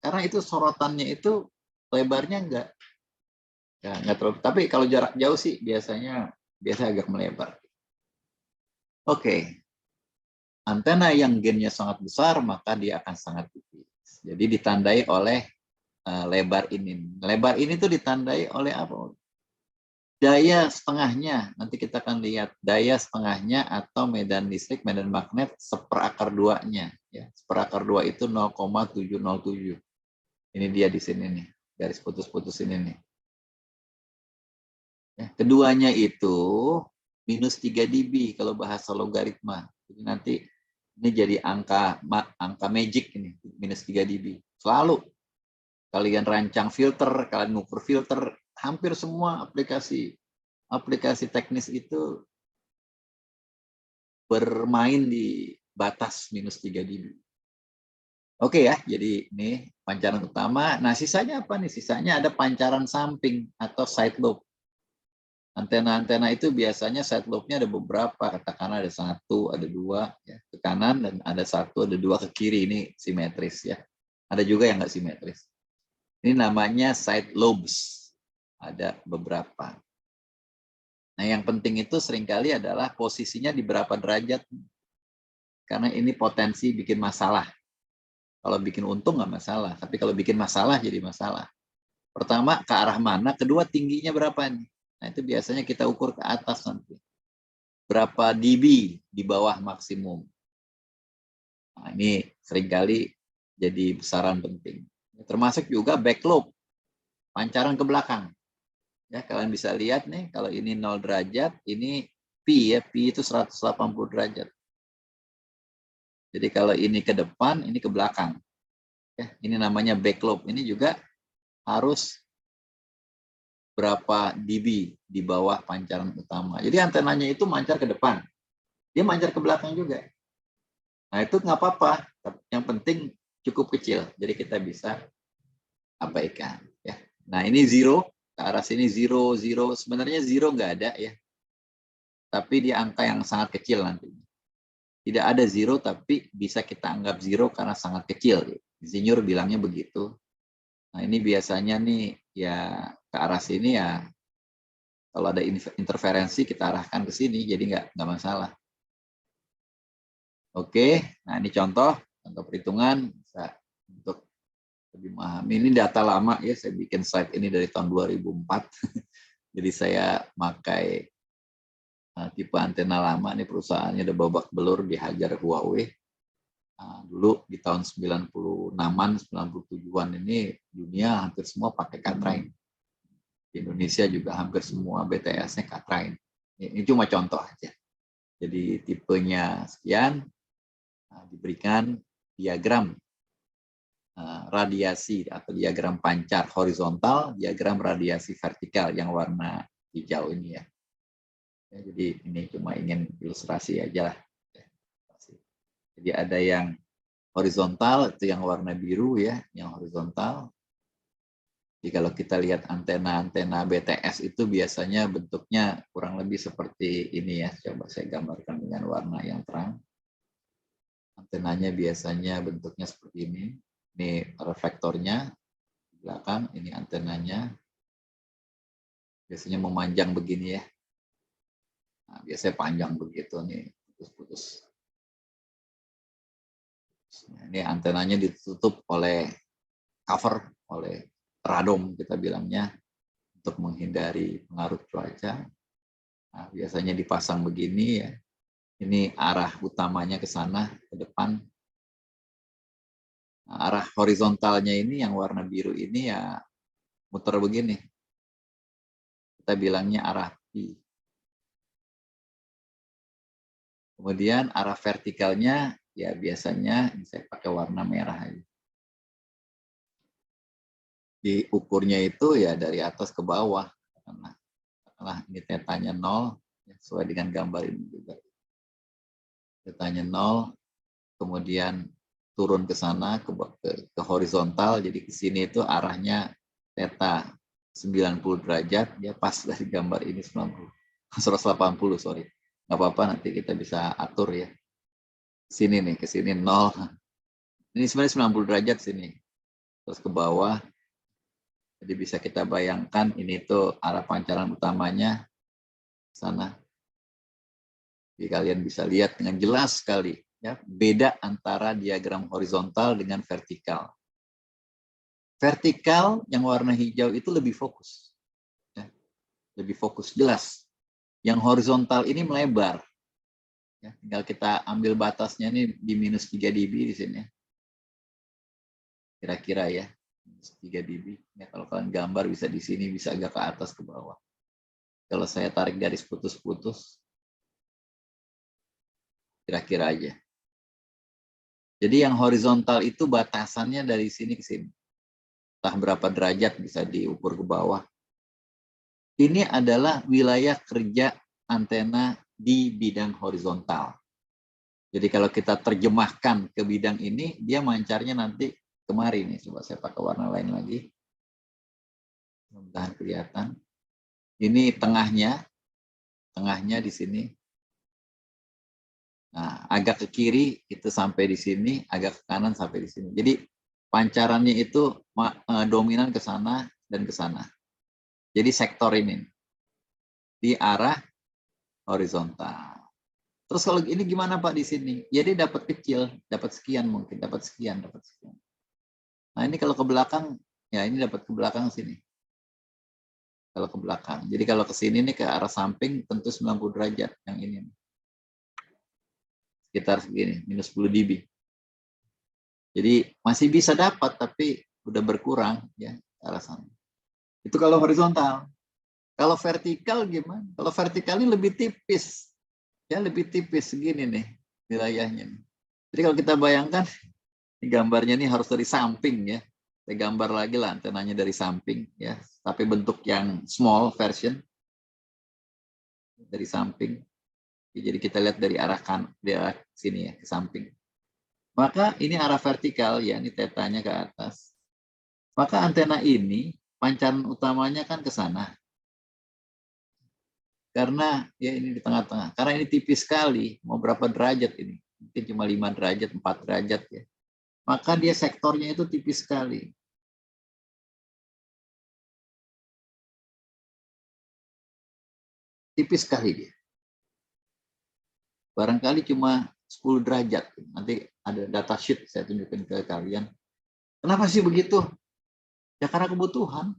Karena itu sorotannya itu lebarnya nggak terlalu. Tapi kalau jarak jauh sih biasa agak melebar. Oke. Antena yang gainnya sangat besar, maka dia akan sangat tipis. Jadi ditandai oleh lebar ini. Lebar ini tuh ditandai oleh apa? Daya setengahnya. Nanti kita akan lihat daya setengahnya atau medan listrik, medan magnet seperakar 2-nya. Ya, seperakar 2 itu 0,707. Ini dia di sini nih, garis putus-putus ini nih. Ya, keduanya itu minus 3 dB kalau bahasa logaritma. Jadi nanti ini jadi angka magic ini, minus 3 dB. Selalu kalian rancang filter, kalian ngukur filter, hampir semua aplikasi teknis itu bermain di batas minus 3 dB. Oke ya, jadi ini pancaran utama. Nah, sisanya apa nih? Sisanya ada pancaran samping atau side lobe. Antena-antena itu biasanya side lobe-nya ada beberapa, katakanlah ada 1, ada 2 ya, ke kanan, dan ada 1, ada 2 ke kiri. Ini simetris ya. Ada juga yang nggak simetris. Ini namanya side lobes. Ada beberapa. Nah, yang penting itu seringkali adalah posisinya di berapa derajat. Karena ini potensi bikin masalah. Kalau bikin untung nggak masalah, tapi kalau bikin masalah jadi masalah. Pertama, ke arah mana, kedua tingginya berapa nih. Nah, itu biasanya kita ukur ke atas nanti. Berapa dB di bawah maksimum. Nah, ini seringkali jadi besaran penting. Termasuk juga back lobe, pancaran ke belakang. Ya, kalian bisa lihat nih, kalau ini 0 derajat, ini Pi ya, Pi itu 180 derajat. Jadi kalau ini ke depan, ini ke belakang. Ya, ini namanya back lobe. Ini juga harus berapa dB di bawah pancaran utama. Jadi antenanya itu mancar ke depan. Dia mancar ke belakang juga. Nah, itu nggak apa-apa. Yang penting cukup kecil. Jadi kita bisa abaikan. Ya. Nah, ini zero. Ke arah sini zero, zero. Sebenarnya zero nggak ada ya. Tapi dia angka yang sangat kecil nanti. Tidak ada zero, tapi bisa kita anggap zero karena sangat kecil. Insinyur bilangnya begitu. Nah, ini biasanya nih ya ke arah sini ya, kalau ada interferensi kita arahkan ke sini, jadi nggak masalah. Oke, nah ini contoh perhitungan bisa untuk lebih memahami. Ini data lama ya, saya bikin slide ini dari tahun 2004. Jadi saya pakai tipe antena lama, ini perusahaannya udah babak belur dihajar Huawei. Nah, dulu di tahun 96-an, 97-an ini dunia hampir semua pakai Kathrein. Di Indonesia juga hampir semua BTS-nya Kathrein. Ini cuma contoh aja. Jadi tipenya sekian, diberikan diagram radiasi atau diagram pancar horizontal, diagram radiasi vertikal yang warna hijau ini ya. Jadi ini cuma ingin ilustrasi aja lah. Jadi ada yang horizontal, itu yang warna biru ya, yang horizontal. Jadi kalau kita lihat antena-antena BTS itu biasanya bentuknya kurang lebih seperti ini ya. Coba saya gambarkan dengan warna yang terang. Antenanya biasanya bentuknya seperti ini. Ini reflektornya di belakang, ini antenanya. Biasanya memanjang begini ya. Nah, biasanya panjang begitu nih, putus-putus. Nah, ini antenanya ditutup oleh cover, oleh radom kita bilangnya, untuk menghindari pengaruh cuaca. Nah, biasanya dipasang begini ya. Ini arah utamanya ke sana, ke depan. Nah, arah horizontalnya ini yang warna biru ini ya muter begini. Kita bilangnya arah Pi. Kemudian arah vertikalnya ya biasanya saya pakai warna merah aja. Diukurnya itu ya dari atas ke bawah. Karena ini tetanya 0, sesuai dengan gambar ini juga. Tetanya 0, kemudian turun ke sana ke horizontal, jadi ke sini itu arahnya theta 90 derajat, dia pas dari gambar ini 180, sorry. Nggak apa-apa, nanti kita bisa atur ya. Sini nih, ke sini 0. Ini sebenarnya 90 derajat sini. Terus ke bawah. Jadi bisa kita bayangkan ini tuh arah pancaran utamanya sana. Jadi kalian bisa lihat dengan jelas sekali ya, beda antara diagram horizontal dengan vertikal. Vertikal yang warna hijau itu lebih fokus. Ya. Lebih fokus, jelas. Yang horizontal ini melebar. Ya, tinggal kita ambil batasnya ini di minus 3 dB di sini. Kira-kira ya, minus 3 dB. Ya, kalau kalian gambar bisa di sini, bisa agak ke atas ke bawah. Kalau saya tarik garis putus-putus, kira-kira aja. Jadi yang horizontal itu batasannya dari sini ke sini. Entah berapa derajat bisa diukur ke bawah. Ini adalah wilayah kerja antena di bidang horizontal. Jadi kalau kita terjemahkan ke bidang ini, dia mancarnya nanti kemari nih. Coba saya pakai warna lain lagi. Mudah-mudahan kelihatan. Ini tengahnya di sini. Nah, agak ke kiri itu sampai di sini, agak ke kanan sampai di sini. Jadi pancarannya itu dominan ke sana dan ke sana. Jadi sektor ini di arah horizontal. Terus kalau ini gimana Pak di sini? Jadi dapat kecil, dapat sekian mungkin, dapat sekian, dapat sekian. Nah ini kalau ke belakang, ya ini dapat ke belakang sini. Kalau ke belakang. Jadi kalau ke sini nih ke arah samping tentu 90 derajat yang ini. Sekitar segini, minus 10 dB. Jadi masih bisa dapat tapi udah berkurang ya ke arah sana. Itu kalau horizontal. Kalau vertikal gimana? Kalau vertikal ini lebih tipis. Ya lebih tipis segini nih wilayahnya. Jadi kalau kita bayangkan gambarnya ini harus dari samping ya. Saya gambar lagi lah antenanya dari samping ya, tapi bentuk yang small version dari samping. Jadi kita lihat dari arah dari arah sini ya ke samping. Maka ini arah vertikal ya, ini tetanya ke atas. Maka antena ini pancaran utamanya kan ke sana. Karena ya ini di tengah-tengah. Karena ini tipis sekali, mau berapa derajat ini? Mungkin cuma 5 derajat, 4 derajat ya. Maka dia sektornya itu tipis sekali. Tipis sekali dia. Barangkali cuma 10 derajat. Nanti ada data sheet saya tunjukin ke kalian. Kenapa sih begitu? Ya karena kebutuhan.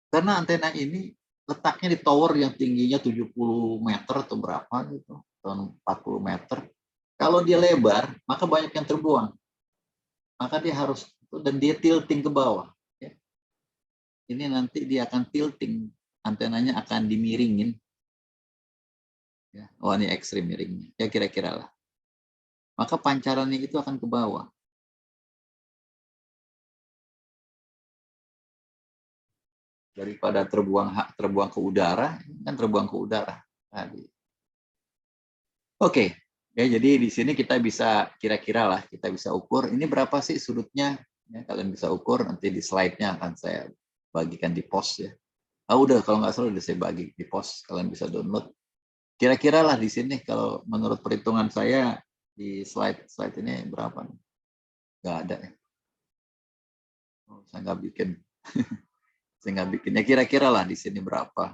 Karena antena ini letaknya di tower yang tingginya 70 meter atau berapa gitu, atau 40 meter. Kalau dia lebar, maka banyak yang terbuang. Maka dia harus, dan dia tilting ke bawah. Ya. Ini nanti dia akan tilting, antenanya akan dimiringin. Ya. Oh ini ekstrim miringnya, ya kira-kira lah. Maka pancarannya itu akan ke bawah. Daripada terbuang ke udara, kan terbuang ke udara. Oke, ya jadi di sini kita bisa kira-kira lah, kita bisa ukur ini berapa sih sudutnya. Ya, kalian bisa ukur nanti di slide-nya akan saya bagikan di post ya. Udah kalau nggak salah udah saya bagi di post, kalian bisa download. Kira-kira lah di sini kalau menurut perhitungan saya di slide ini berapa? Nggak ada ya. Saya nggak bikin. Saya nggak bikin. Ya kira-kira lah di sini berapa.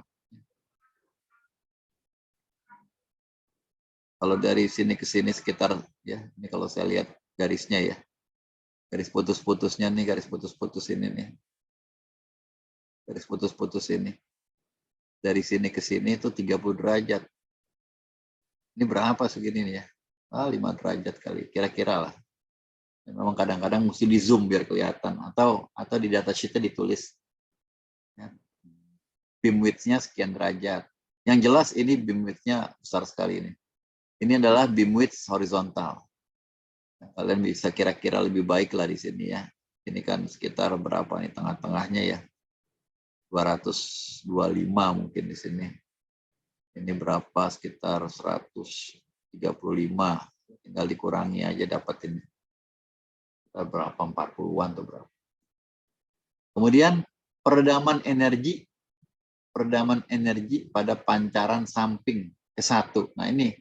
Kalau dari sini ke sini sekitar ya, ini kalau saya lihat garisnya ya. Garis putus-putusnya nih, garis putus-putus ini nih. Garis putus-putus ini. Dari sini ke sini itu 30 derajat. Ini berapa segini nih ya? 5 derajat kali, kira-kira lah. Dan memang kadang-kadang mesti di zoom biar kelihatan atau di data sheet-nya ditulis ya. Beam width-nya sekian derajat. Yang jelas ini beam width-nya besar sekali ini. Ini adalah beam width horizontal. Nah, kalian bisa kira-kira lebih baik lah di sini ya. Ini kan sekitar berapa nih tengah-tengahnya ya? 225 mungkin di sini. Ini berapa? Sekitar 135. Tinggal dikurangi aja dapat ini. Berapa? 40-an atau berapa. Kemudian peredaman energi pada pancaran samping ke satu. Nah ini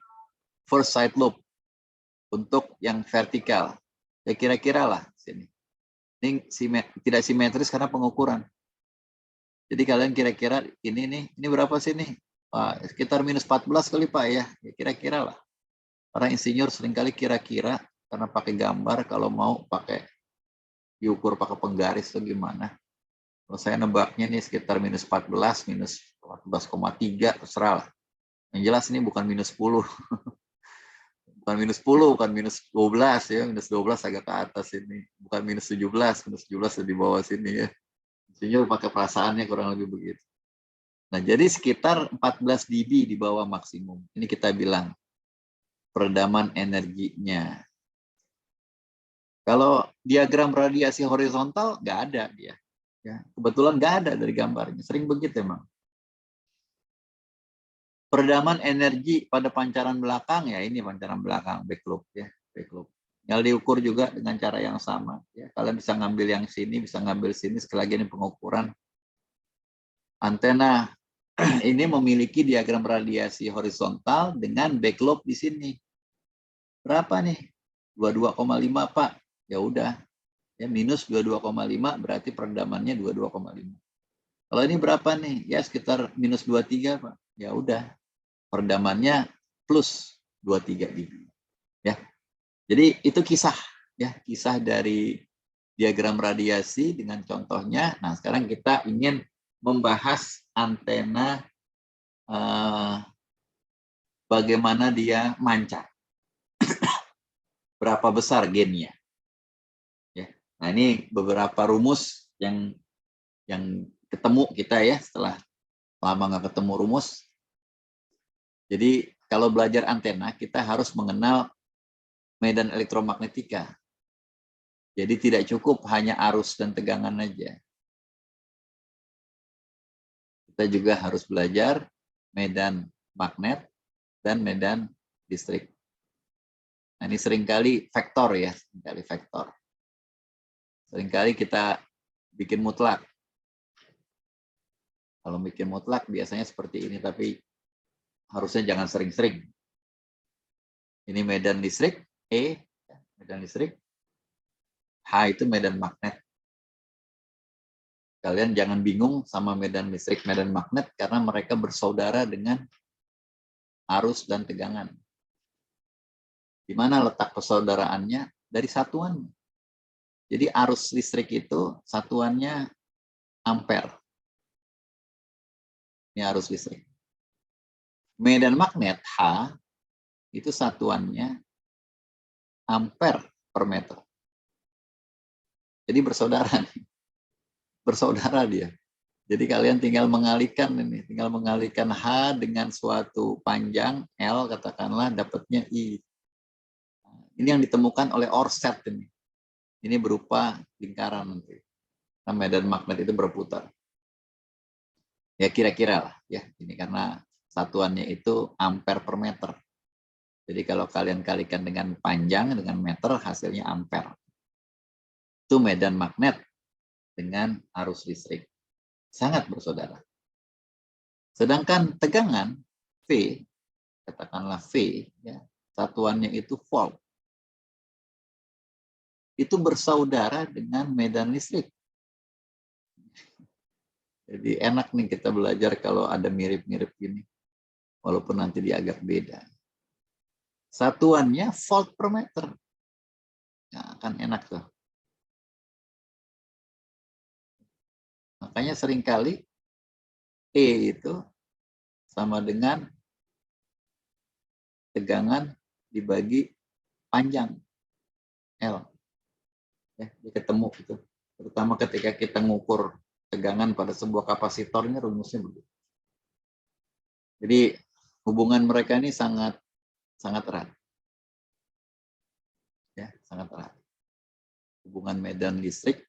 first side lobe untuk yang vertikal. Ya kira-kira lah sini. Ini tidak simetris karena pengukuran. Jadi kalian kira-kira ini berapa sih nih? Sekitar minus 14 kali Pak ya. Ya kira-kira lah. Orang insinyur seringkali kira-kira karena pakai gambar, kalau mau pakai diukur pakai penggaris atau gimana. Kalau saya nebaknya nih sekitar minus 14, minus 14,3 terserah lah. Yang jelas ini bukan minus 10. Bukan minus 10, bukan minus 12 ya. Minus 12 agak ke atas ini. Bukan minus 17, minus 17 di bawah sini ya. Insinyur pakai perasaannya kurang lebih begitu. Nah, jadi sekitar 14 dB di bawah maksimum. Ini kita bilang peredaman energinya. Kalau diagram radiasi horizontal, nggak ada dia. Ya, kebetulan nggak ada dari gambarnya. Sering begitu emang. Peredaman energi pada pancaran belakang, ya ini pancaran belakang, back loop ya, back loop. Tinggal diukur juga dengan cara yang sama. Ya. Kalian bisa ngambil yang sini, bisa ngambil sini. Sekali lagi ini pengukuran. Antena ini memiliki diagram radiasi horizontal dengan back loop di sini. Berapa nih? 22,5 Pak. Ya udah, ya minus 22,5 berarti peredamannya 22,5. Kalau ini berapa nih? Ya sekitar minus 23 Pak. Ya udah, peredamannya plus 23 dB. Ya. Jadi itu kisah ya, kisah dari diagram radiasi dengan contohnya. Nah, sekarang kita ingin membahas antena bagaimana dia mancar. Berapa besar gainnya. Ya. Nah, ini beberapa rumus yang ketemu kita ya setelah lama nggak ketemu rumus. Jadi kalau belajar antena kita harus mengenal medan elektromagnetika. Jadi tidak cukup hanya arus dan tegangan aja. Kita juga harus belajar medan magnet dan medan listrik. Nah, ini seringkali vektor ya, seringkali vektor. Seringkali kita bikin mutlak. Kalau bikin mutlak biasanya seperti ini, tapi harusnya jangan sering-sering. Ini medan listrik, E, medan listrik. H itu medan magnet. Kalian jangan bingung sama medan listrik, medan magnet, karena mereka bersaudara dengan arus dan tegangan. Di mana letak persaudaraannya? Dari satuan. Jadi arus listrik itu satuannya ampere. Ini arus listrik. Medan magnet H itu satuannya ampere per meter. Jadi bersaudara nih. Bersaudara dia. Jadi kalian tinggal mengalihkan ini, tinggal mengalihkan H dengan suatu panjang L katakanlah dapatnya I. Ini yang ditemukan oleh Oersted ini. Ini berupa lingkaran nanti. Nah, medan magnet itu berputar. Ya kira-kira lah ya. Ini karena satuannya itu ampere per meter. Jadi kalau kalian kalikan dengan panjang dengan meter hasilnya ampere. Itu medan magnet dengan arus listrik. Sangat bersaudara. Sedangkan tegangan V, katakanlah V, ya, satuannya itu volt. Itu bersaudara dengan medan listrik. Jadi enak nih kita belajar kalau ada mirip-mirip gini. Walaupun nanti dia agak beda. Satuannya volt per meter. Nah, kan enak tuh. Makanya seringkali E itu sama dengan tegangan dibagi panjang L. Ya, dia ketemu gitu. Terutama ketika kita ngukur tegangan pada sebuah kapasitor, ini rumusnya begitu. Jadi hubungan mereka ini sangat erat. Ya, sangat erat. Hubungan medan listrik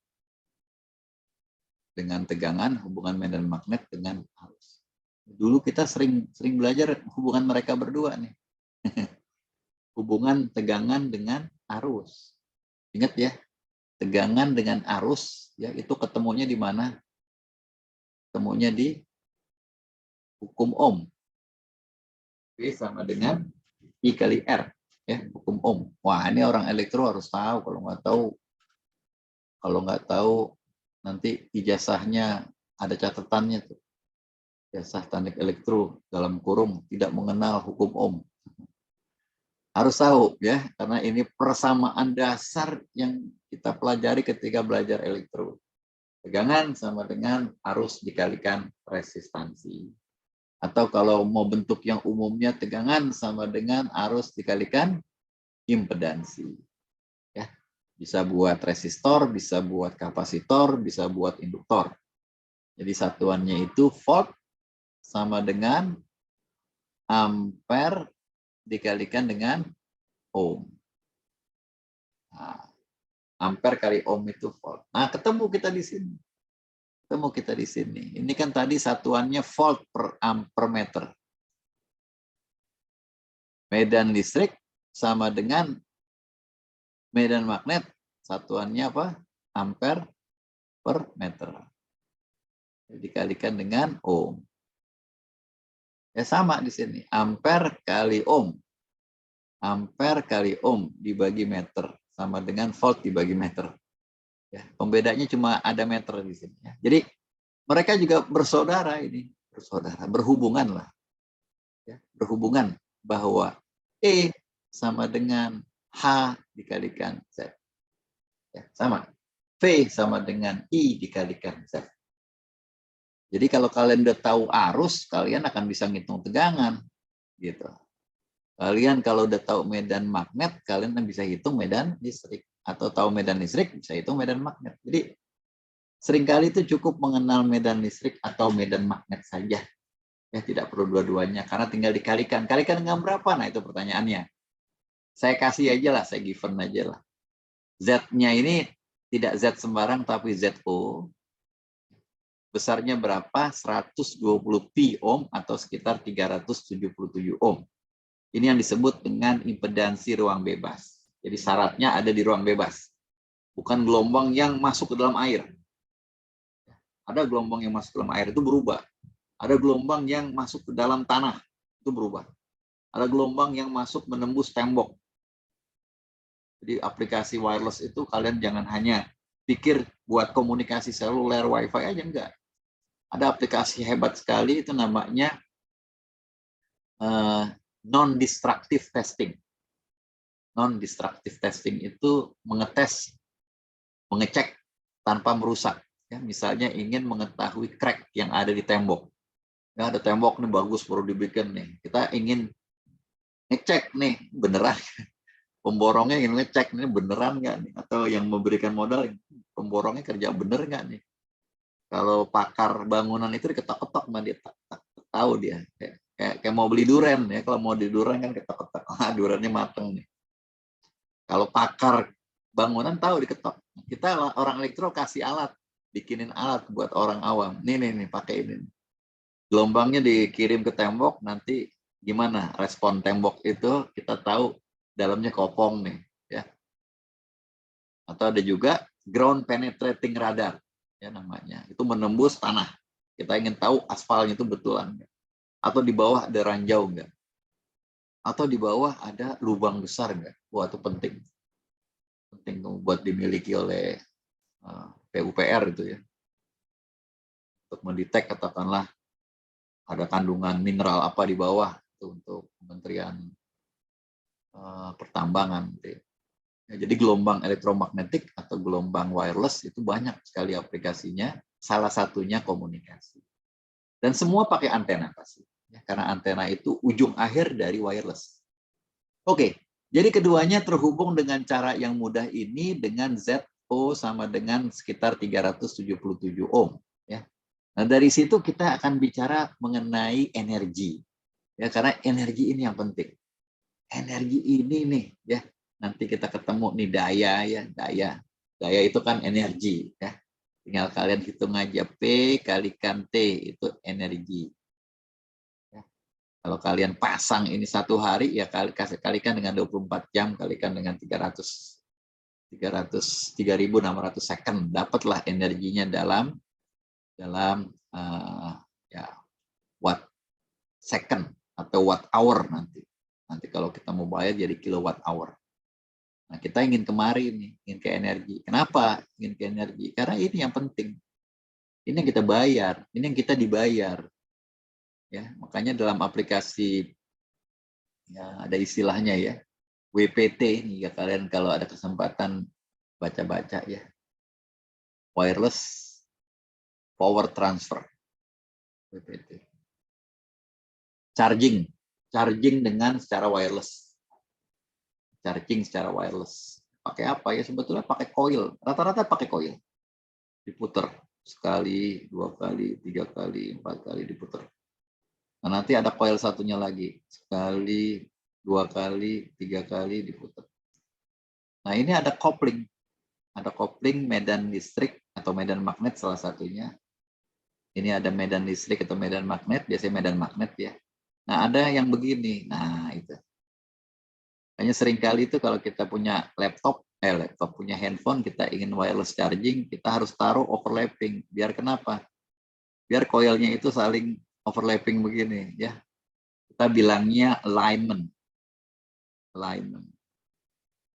dengan tegangan, hubungan medan magnet dengan arus. Dulu kita sering belajar hubungan mereka berdua nih. Hubungan tegangan dengan arus. Ingat ya, tegangan dengan arus ya itu ketemunya di mana? Ketemunya di hukum Ohm. V sama dengan I kali R, ya hukum Ohm. Wah ini orang elektro harus tahu. Kalau nggak tahu nanti ijazahnya ada catatannya tuh. Ijazah teknik elektro dalam kurung tidak mengenal hukum Ohm. Harus tahu ya, karena ini persamaan dasar yang kita pelajari ketika belajar elektro. Tegangan sama dengan arus dikalikan resistansi. Atau kalau mau bentuk yang umumnya tegangan sama dengan arus dikalikan impedansi. Ya, bisa buat resistor, bisa buat kapasitor, bisa buat induktor. Jadi satuannya itu volt sama dengan ampere dikalikan dengan ohm. Nah, ampere kali ohm itu volt. Nah, ketemu kita di sini. Ini kan tadi satuannya volt per meter. Medan listrik sama dengan medan magnet, satuannya apa? Ampere per meter. Dikalikan dengan ohm. Ya sama di sini, ampere kali ohm. Ampere kali ohm dibagi meter sama dengan volt dibagi meter. Ya, pembedanya cuma ada meter di sini. Ya. Jadi mereka juga bersaudara ini, bersaudara, berhubungan lah. Ya, berhubungan bahwa E sama dengan H dikalikan Z. Ya, sama. V sama dengan I dikalikan Z. Jadi kalau kalian udah tahu arus, kalian akan bisa ngitung tegangan. Gitu. Kalian kalau udah tahu medan magnet, kalian kan bisa hitung medan listrik. Atau tahu medan listrik, bisa hitung medan magnet. Jadi seringkali itu cukup mengenal medan listrik atau medan magnet saja. Ya, tidak perlu dua-duanya, karena tinggal dikalikan. Kalikan dengan berapa? Nah, itu pertanyaannya. Saya kasih aja lah, saya given aja lah. Z-nya ini tidak Z sembarang, tapi ZO. Besarnya berapa? 120 pi ohm atau sekitar 377 ohm. Ini yang disebut dengan impedansi ruang bebas. Jadi syaratnya ada di ruang bebas. Bukan gelombang yang masuk ke dalam air. Ada gelombang yang masuk ke dalam air itu berubah. Ada gelombang yang masuk ke dalam tanah itu berubah. Ada gelombang yang masuk menembus tembok. Jadi aplikasi wireless itu kalian jangan hanya pikir buat komunikasi seluler, wifi aja, enggak. Ada aplikasi hebat sekali itu namanya non-destructive testing. Non-destructive testing itu mengetes, mengecek tanpa merusak. Ya, misalnya ingin mengetahui crack yang ada di tembok. Ya, ada tembok nih bagus baru dibikin nih. Kita ingin ngecek nih beneran. Pemborongnya ingin ngecek nih beneran nggak nih? Atau yang memberikan modal pemborongnya kerja bener nggak nih? Kalau pakar bangunan itu diketok-ketok mah dia tahu dia. Kayak mau beli duren ya, kalau mau di duren kan ketok-ketok, durennya mateng nih. Kalau pakar bangunan tahu diketok. Kita orang elektro kasih alat, bikinin alat buat orang awam. Nih pakai ini. Gelombangnya dikirim ke tembok, nanti gimana respon tembok itu kita tahu dalamnya kopong nih, ya. Atau ada juga ground penetrating radar. Ya namanya, itu menembus tanah. Kita ingin tahu aspalnya itu betulan enggak. Atau di bawah ada ranjau enggak. Atau di bawah ada lubang besar enggak. Wah, itu penting. Penting buat dimiliki oleh PUPR itu ya. Untuk mendetek katakanlah ada kandungan mineral apa di bawah itu untuk Kementerian Pertambangan. Gitu ya. Ya, jadi gelombang elektromagnetik atau gelombang wireless itu banyak sekali aplikasinya. Salah satunya komunikasi. Dan semua pakai antena pasti. Ya, karena antena itu ujung akhir dari wireless. Oke, jadi keduanya terhubung dengan cara yang mudah ini dengan ZO sama dengan sekitar 377 ohm. Ya. Nah, dari situ kita akan bicara mengenai energi. Ya, karena energi ini yang penting. Energi ini nih, ya. Nanti kita ketemu nih daya ya, daya. Daya itu kan energi ya. Tinggal kalian hitung aja P kalikan T itu energi. Ya. Kalau kalian pasang ini satu hari ya kalikan dengan 24 jam kalikan dengan 3.600 second, dapatlah energinya dalam ya watt second atau watt hour nanti. Nanti kalau kita mau bayar jadi kilowatt hour. Nah, kita ingin kemari nih, ingin ke energi. Kenapa ingin ke energi? Karena ini yang penting. Ini yang kita bayar, ini yang kita dibayar. Ya, makanya dalam aplikasi ya ada istilahnya ya, WPT nih ya, kalian kalau ada kesempatan baca-baca ya. Wireless Power Transfer. WPT. Charging dengan secara wireless. Charging secara wireless. Pakai apa ya? Sebetulnya pakai coil. Rata-rata pakai coil. Diputer sekali, 2 kali, 3 kali, 4 kali diputer. Nah, nanti ada coil satunya lagi. Sekali, 2 kali, 3 kali diputer. Nah, ini ada kopling. Ada kopling medan listrik atau medan magnet salah satunya. Ini ada medan listrik atau medan magnet, biasanya medan magnet ya. Nah, ada yang begini. Nah, itu. Hanya seringkali itu kalau kita punya laptop punya handphone, kita ingin wireless charging, kita harus taruh overlapping. Biar kenapa? Biar coilnya itu saling overlapping begini, ya. Kita bilangnya alignment. Alignment.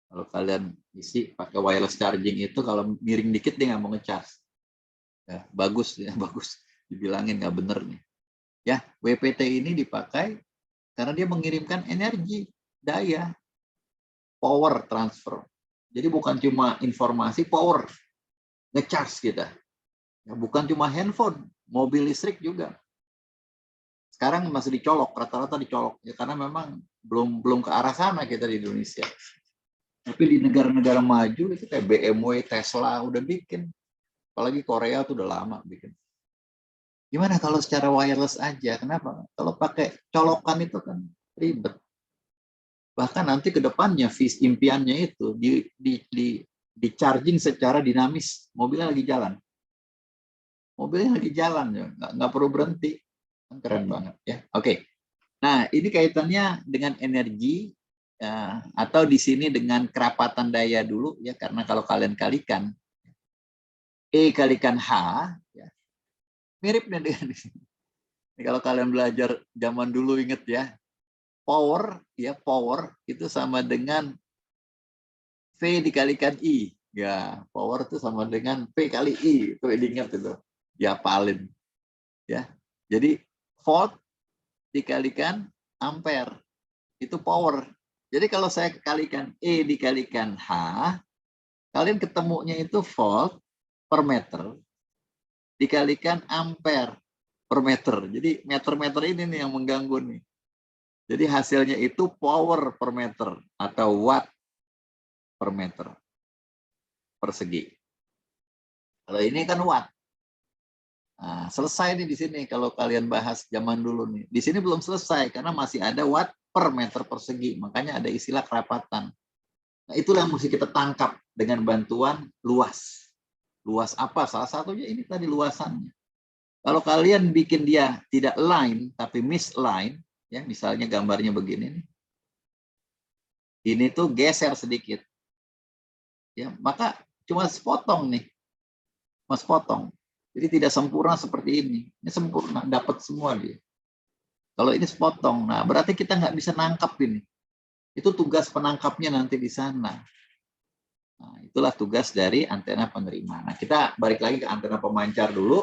Kalau kalian isi pakai wireless charging itu, kalau miring dikit dia nggak mau ngecas. Ya, bagus, ya bagus. Dibilangin nggak bener nih. Ya, WPT ini dipakai karena dia mengirimkan energi, daya, power transfer. Jadi bukan cuma informasi, power, ngecas kita. Ya, bukan cuma handphone, mobil listrik juga. Sekarang masih dicolok, rata-rata dicolok. Ya, karena memang belum ke arah sana kita di Indonesia. Tapi di negara-negara maju itu kayak BMW, Tesla udah bikin. Apalagi Korea tuh udah lama bikin. Gimana kalau secara wireless aja? Kenapa? Kalau pakai colokan itu kan ribet. Bahkan nanti ke depannya impiannya itu di charging secara dinamis. Mobilnya lagi jalan. Mobilnya lagi jalan ya, nggak perlu berhenti. Keren banget ya. Oke. Nah, ini kaitannya dengan energi ya, atau di sini dengan kerapatan daya dulu ya, karena kalau kalian kalikan E kalikan H ya, mirip nih dengan ini. Kalau kalian belajar zaman dulu inget ya, power itu sama dengan V dikalikan I. Ya, power itu sama dengan P kali I. Itu diingat itu. Diapalin. Ya. Jadi volt dikalikan ampere. Itu power. Jadi kalau saya kalikan E dikalikan H, kalian ketemunya itu volt per meter dikalikan ampere per meter. Jadi meter-meter ini nih yang mengganggu nih. Jadi hasilnya itu power per meter atau watt per meter persegi. Kalau ini kan watt. Nah, selesai nih di sini kalau kalian bahas zaman dulu nih. Di sini belum selesai karena masih ada watt per meter persegi. Makanya ada istilah kerapatan. Nah, itulah yang mesti kita tangkap dengan bantuan luas. Luas apa? Salah satunya ini tadi luasannya. Kalau kalian bikin dia tidak line tapi misline, ya misalnya gambarnya begini nih. Ini tuh geser sedikit. Ya, maka cuma sepotong nih. Mas potong. Jadi tidak sempurna seperti ini. Ini sempurna, dapat semua dia. Kalau ini sepotong, nah berarti kita nggak bisa nangkap ini. Itu tugas penangkapnya nanti di sana. Nah, itulah tugas dari antena penerima. Nah, kita balik lagi ke antena pemancar dulu.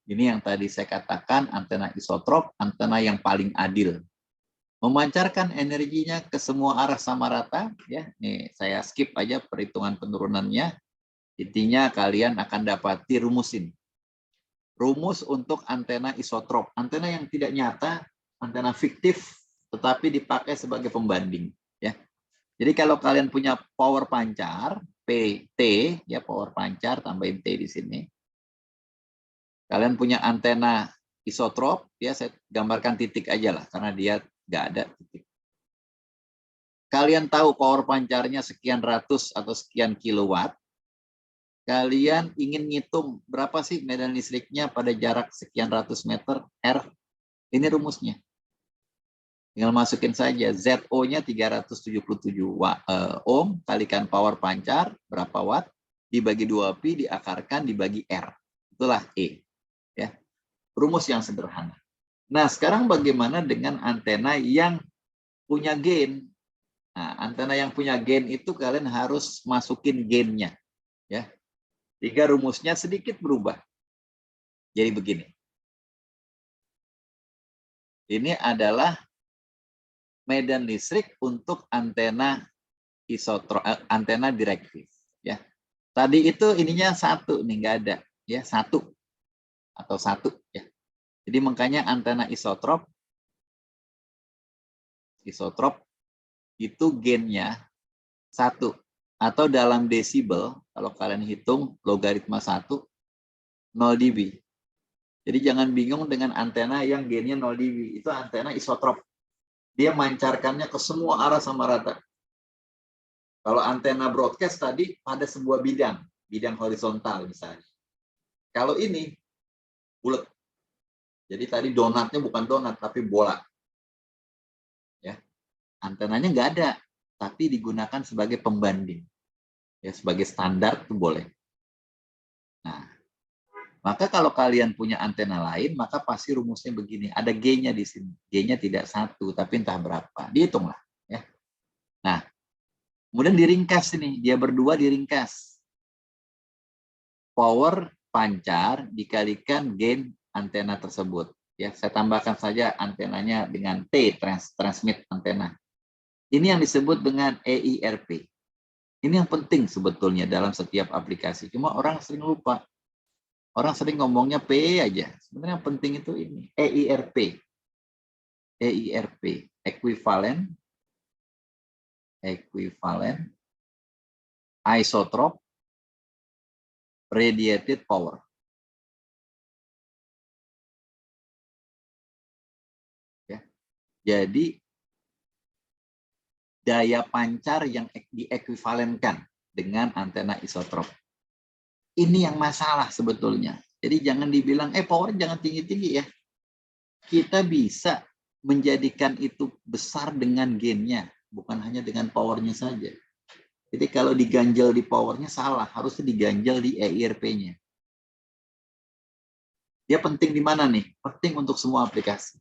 Ini yang tadi saya katakan antena isotrop, antena yang paling adil. Memancarkan energinya ke semua arah sama rata. Ya, nih saya skip aja perhitungan penurunannya. Intinya kalian akan dapati rumusin. Rumus untuk antena isotrop. Antena yang tidak nyata, antena fiktif, tetapi dipakai sebagai pembanding. Ya. Jadi kalau kalian punya power pancar, PT, ya power pancar, tambahin T di sini. Kalian punya antena isotrop, ya saya gambarkan titik aja lah, karena dia nggak ada titik. Kalian tahu power pancarnya sekian ratus atau sekian kilowatt, kalian ingin ngitung berapa sih medan listriknya pada jarak sekian ratus meter R, ini rumusnya. Tinggal masukin saja ZO-nya 377 ohm kalikan power pancar berapa watt dibagi 2pi diakarkan dibagi R. Itulah E. Ya. Rumus yang sederhana. Nah, sekarang bagaimana dengan antena yang punya gain? Nah, antena yang punya gain itu kalian harus masukin gainnya. Ya. Jika rumusnya sedikit berubah. Jadi begini. Ini adalah medan listrik untuk antena isotrop, antena direktif. Ya. Tadi itu ininya satu nih, nggak ada. Ya, satu atau satu. Ya. Jadi makanya antena isotrop itu gainnya satu. Atau dalam desibel, kalau kalian hitung logaritma 1, 0 dB. Jadi jangan bingung dengan antena yang gainnya 0 dB. Itu antena isotrop. Dia mancarkannya ke semua arah sama rata. Kalau antena broadcast tadi pada sebuah bidang horizontal misalnya. Kalau ini bulat. Jadi tadi donatnya bukan donat tapi bola. Ya. Antenanya nggak ada. tapi digunakan sebagai pembanding. Ya, sebagai standar itu boleh. Nah, maka kalau kalian punya antena lain, maka pasti rumusnya begini. Ada G-nya di sini. G-nya tidak 1, tapi entah berapa. Dihitunglah. Ya. Nah, kemudian diringkas ini. Dia berdua diringkas. Power pancar dikalikan gain antena tersebut. Ya, saya tambahkan saja antenanya dengan T, transmit antena. Ini yang disebut dengan EIRP. Ini yang penting sebetulnya dalam setiap aplikasi. Cuma orang sering lupa. Orang sering ngomongnya P aja. Sebenarnya yang penting itu ini. EIRP. EIRP. Equivalent. Isotrope. Radiated power. Ya. Jadi, daya pancar yang diekuivalenkan dengan antena isotrop. Ini yang masalah sebetulnya. Jadi jangan dibilang, power jangan tinggi-tinggi ya. Kita bisa menjadikan itu besar dengan gainnya, bukan hanya dengan powernya saja. Jadi kalau diganjel di powernya salah, harusnya diganjel di EIRP-nya. Dia penting di mana nih? Penting untuk semua aplikasi.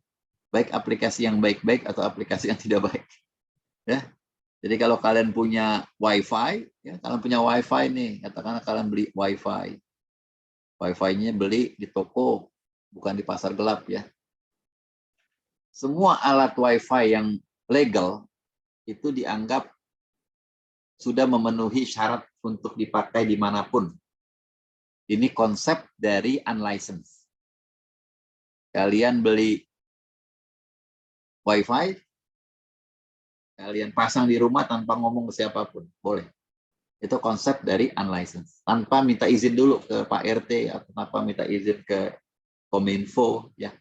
Baik aplikasi yang baik-baik atau aplikasi yang tidak baik. Ya. Jadi kalau kalian punya WiFi, ya, kalian punya WiFi nih, katakanlah kalian beli WiFi. WiFi-nya beli di toko, bukan di pasar gelap ya. Semua alat WiFi yang legal itu dianggap sudah memenuhi syarat untuk dipakai dimanapun. Ini konsep dari unlicensed. Kalian beli WiFi, kalian pasang di rumah tanpa ngomong ke siapapun, boleh. Itu konsep dari unlicensed. Tanpa minta izin dulu ke Pak RT atau tanpa minta izin ke Kominfo, ya.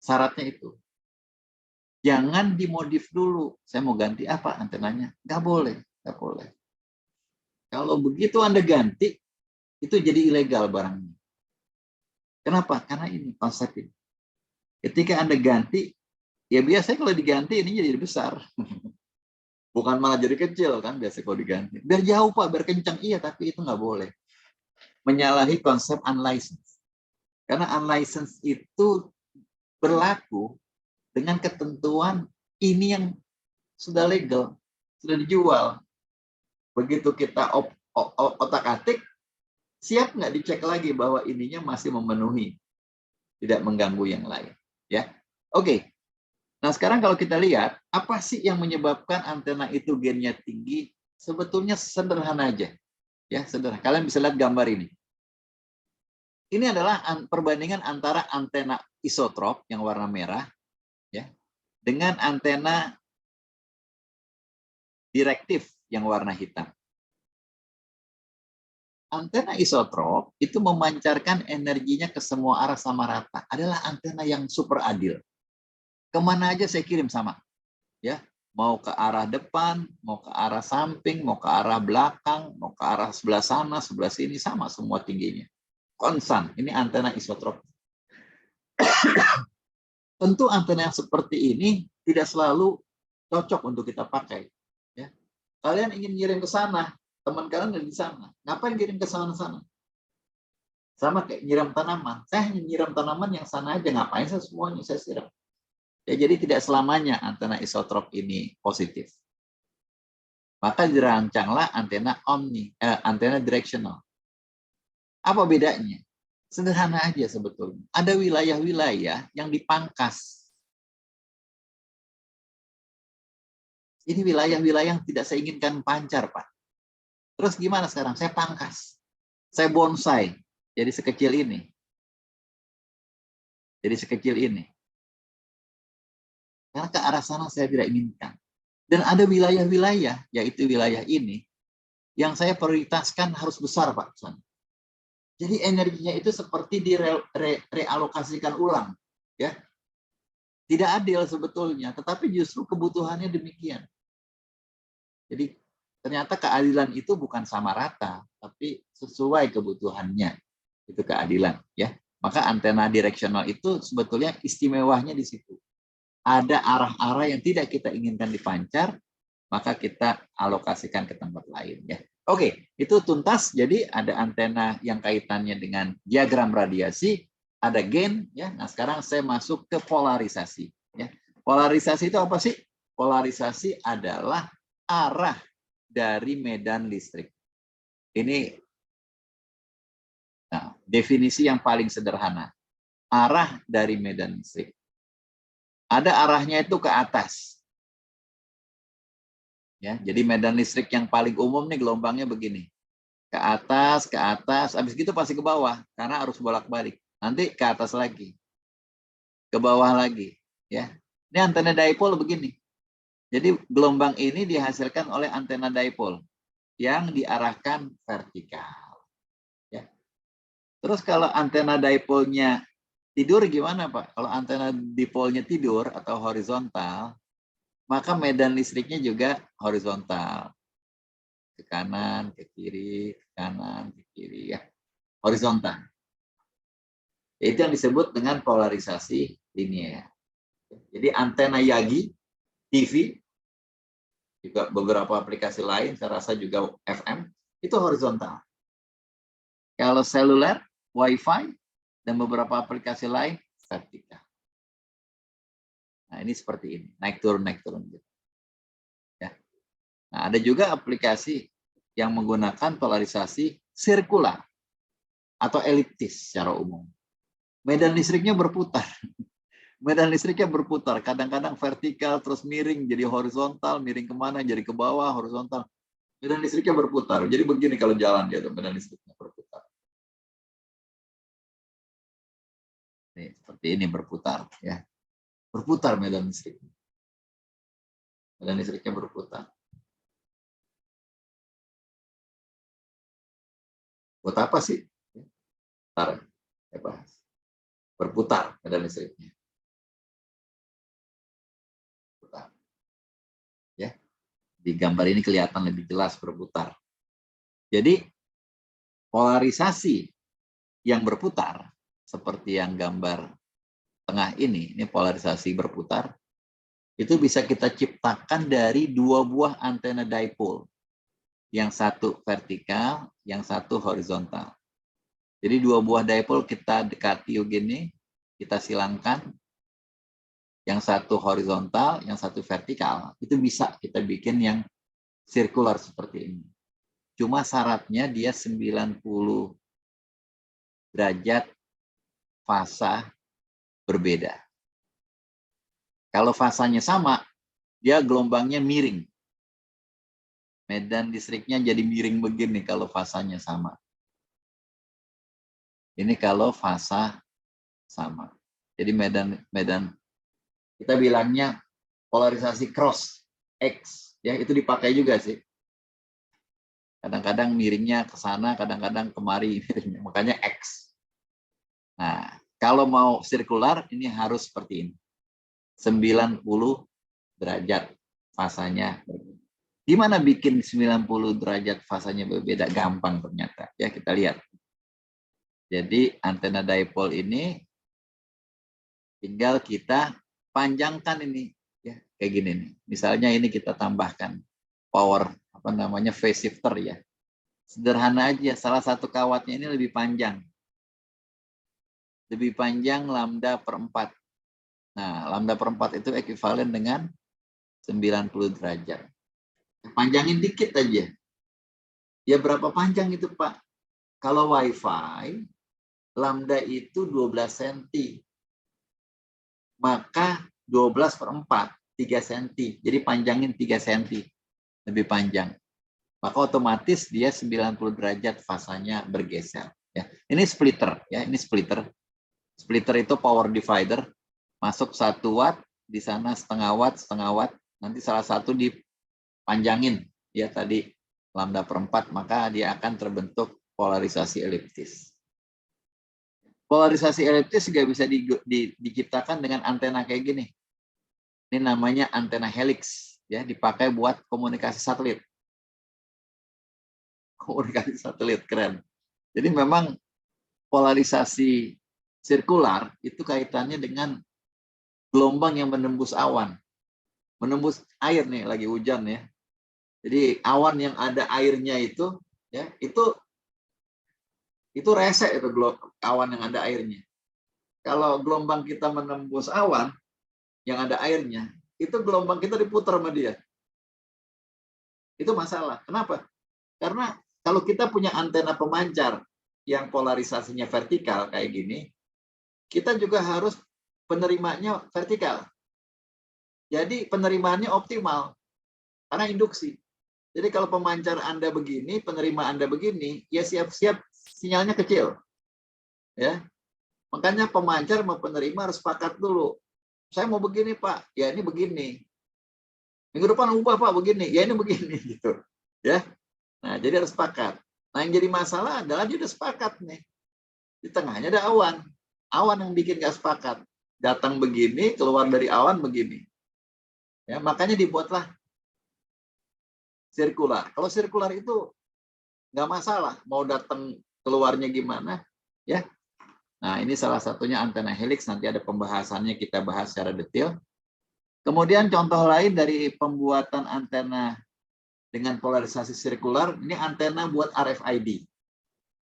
Syaratnya itu. Jangan dimodif dulu. Saya mau ganti apa antenanya? Nggak boleh, nggak boleh. Kalau begitu Anda ganti, itu jadi ilegal barangnya. Kenapa? Karena ini konsep ini. Ketika Anda ganti, ya biasanya kalau diganti ini jadi besar. Bukan malah jadi kecil kan biasa kalau diganti. Biar jauh Pak, biar kencang. Iya, tapi itu nggak boleh. Menyalahi konsep unlicensed. Karena unlicensed itu berlaku dengan ketentuan ini yang sudah legal, sudah dijual. Begitu kita otak-atik, siap nggak dicek lagi bahwa ininya masih memenuhi, tidak mengganggu yang lain. Ya, oke. Nah sekarang kalau kita lihat, apa sih yang menyebabkan antena itu gainnya tinggi? Sebetulnya sederhana aja. Ya, sederhana. Kalian bisa lihat gambar ini. Ini adalah perbandingan antara antena isotrop yang warna merah, ya, dengan antena direktif yang warna hitam. Antena isotrop itu memancarkan energinya ke semua arah sama rata. Adalah antena yang super adil. Kemana aja saya kirim sama. Ya, mau ke arah depan, mau ke arah samping, mau ke arah belakang, mau ke arah sebelah sana, sebelah sini, sama semua tingginya. Konstan. Ini antena isotrop. Tentu antena yang seperti ini tidak selalu cocok untuk kita pakai. Ya. Kalian ingin ngirim ke sana, teman kalian ada di sana. Ngapain kirim ke sana-sana? Sama kayak nyiram tanaman. Saya hanya nyiram tanaman yang sana aja. Ngapain saya semuanya saya siram? Ya, jadi tidak selamanya antena isotrop ini positif. Maka dirancanglah antena antena directional. Apa bedanya? Sederhana aja sebetulnya. Ada wilayah-wilayah yang dipangkas. Ini wilayah-wilayah yang tidak saya inginkan pancar, Pak. Terus gimana sekarang? Saya pangkas. Saya bonsai. Jadi sekecil ini. Jadi sekecil ini. Karena ke arah sana saya tidak inginkan. Dan ada wilayah-wilayah, yaitu wilayah ini, yang saya prioritaskan harus besar, Pak. Jadi energinya itu seperti direalokasikan ulang. Ya. Tidak adil sebetulnya, tetapi justru kebutuhannya demikian. Jadi ternyata keadilan itu bukan sama rata, tapi sesuai kebutuhannya. Itu keadilan. Ya. Maka antena direksional itu sebetulnya istimewanya di situ. Ada arah-arah yang tidak kita inginkan dipancar, maka kita alokasikan ke tempat lain ya. Oke, itu tuntas. Jadi ada antena yang kaitannya dengan diagram radiasi, ada gain ya. Nah, sekarang saya masuk ke polarisasi ya. Polarisasi itu apa sih? Polarisasi adalah arah dari medan listrik. Ini nah, definisi yang paling sederhana. Arah dari medan listrik. Ada arahnya itu ke atas. Ya, jadi medan listrik yang paling umum nih gelombangnya begini. Ke atas, habis gitu pasti ke bawah karena harus bolak-balik. Nanti ke atas lagi. Ke bawah lagi, ya. Ini antena dipol begini. Jadi gelombang ini dihasilkan oleh antena dipol yang diarahkan vertikal. Ya. Terus kalau antena dipolnya tidur gimana, Pak? Kalau antena dipolnya tidur atau horizontal, maka medan listriknya juga horizontal. Ke kanan, ke kiri, ke kanan, ke kiri, ya. Horizontal. Itu yang disebut dengan polarisasi linear. Jadi antena Yagi, TV, juga beberapa aplikasi lain, saya rasa juga FM, itu horizontal. Kalau seluler, Wi-Fi, dan beberapa aplikasi lain, vertikal. Nah, ini seperti ini, naik turun. Gitu. Ya. Nah, ada juga aplikasi yang menggunakan polarisasi sirkular atau eliptis secara umum. Medan listriknya berputar. Medan listriknya berputar. Kadang-kadang vertikal, terus miring, jadi horizontal, miring kemana, jadi ke bawah, horizontal. Medan listriknya berputar. Jadi begini kalau jalan dia tuh, medan listriknya berputar. Nih, seperti ini berputar. Ya. Berputar medan listrik. Medan listriknya berputar. Buat apa sih? Ntar saya bahas. Berputar medan listriknya. Berputar. Ya. Di gambar ini kelihatan lebih jelas berputar. Jadi polarisasi yang berputar seperti yang gambar tengah ini polarisasi berputar, itu bisa kita ciptakan dari dua buah antena dipole. Yang satu vertikal, yang satu horizontal. Jadi dua buah dipole kita dekati begini, kita silangkan. Yang satu horizontal, yang satu vertikal. Itu bisa kita bikin yang sirkular seperti ini. Cuma syaratnya dia 90 derajat fasa berbeda. Kalau fasanya sama, dia gelombangnya miring. Medan listriknya jadi miring begini kalau fasanya sama. Ini kalau fasa sama. Jadi medan kita bilangnya polarisasi cross X, ya itu dipakai juga sih. Kadang-kadang miringnya ke sana, kadang-kadang kemari, makanya X. Nah, kalau mau sirkular ini harus seperti ini. 90 derajat fasanya berbeda. Gimana bikin 90 derajat fasanya berbeda? Gampang ternyata. Ya, kita lihat. Jadi antena dipole ini tinggal kita panjangkan ini ya, kayak gini nih. Misalnya ini kita tambahkan power phase shifter ya. Sederhana aja, salah satu kawatnya ini lebih panjang. Lebih panjang lambda per 4. Nah, lambda per 4 itu ekuivalen dengan 90 derajat. Panjangin dikit aja. Ya berapa panjang itu, Pak? Kalau Wi-Fi, lambda itu 12 cm. Maka 12 per 4, 3 cm. Jadi panjangin 3 cm. Lebih panjang. Maka otomatis dia 90 derajat fasanya bergeser. Ya. Ini splitter. Ya. Ini splitter. Splitter itu power divider. Masuk 1 watt, di sana setengah watt. Nanti salah satu dipanjangin. Ya tadi lambda per 4, maka dia akan terbentuk polarisasi eliptis. Polarisasi eliptis juga bisa diciptakan dengan antena kayak gini. Ini namanya antena helix, ya, dipakai buat komunikasi satelit. Komunikasi satelit keren. Jadi memang polarisasi sirkular itu kaitannya dengan gelombang yang menembus awan. Menembus air nih, lagi hujan ya. Jadi awan yang ada airnya itu, ya itu rese itu awan yang ada airnya. Kalau gelombang kita menembus awan yang ada airnya, itu gelombang kita diputar sama dia. Itu masalah. Kenapa? Karena kalau kita punya antena pemancar yang polarisasinya vertikal kayak gini, kita juga harus penerimanya vertikal. Jadi penerimaannya optimal karena induksi. Jadi kalau pemancar Anda begini, penerima Anda begini, ya siap-siap sinyalnya kecil. Ya. Makanya pemancar sama penerima harus sepakat dulu. Saya mau begini, Pak. Ya ini begini. Minggu depan ubah, Pak, begini. Ya ini begini gitu. Ya. Nah, jadi harus sepakat. Nah, yang jadi masalah adalah dia udah sepakat nih. Di tengahnya ada awan. Awan yang bikin nggak sepakat. Datang begini, keluar dari awan begini. Ya, makanya dibuatlah sirkular. Kalau sirkular itu nggak masalah, mau datang keluarnya gimana, ya. Nah, ini salah satunya antena helix, nanti ada pembahasannya, kita bahas secara detail. Kemudian contoh lain dari pembuatan antena dengan polarisasi sirkular, ini antena buat RFID.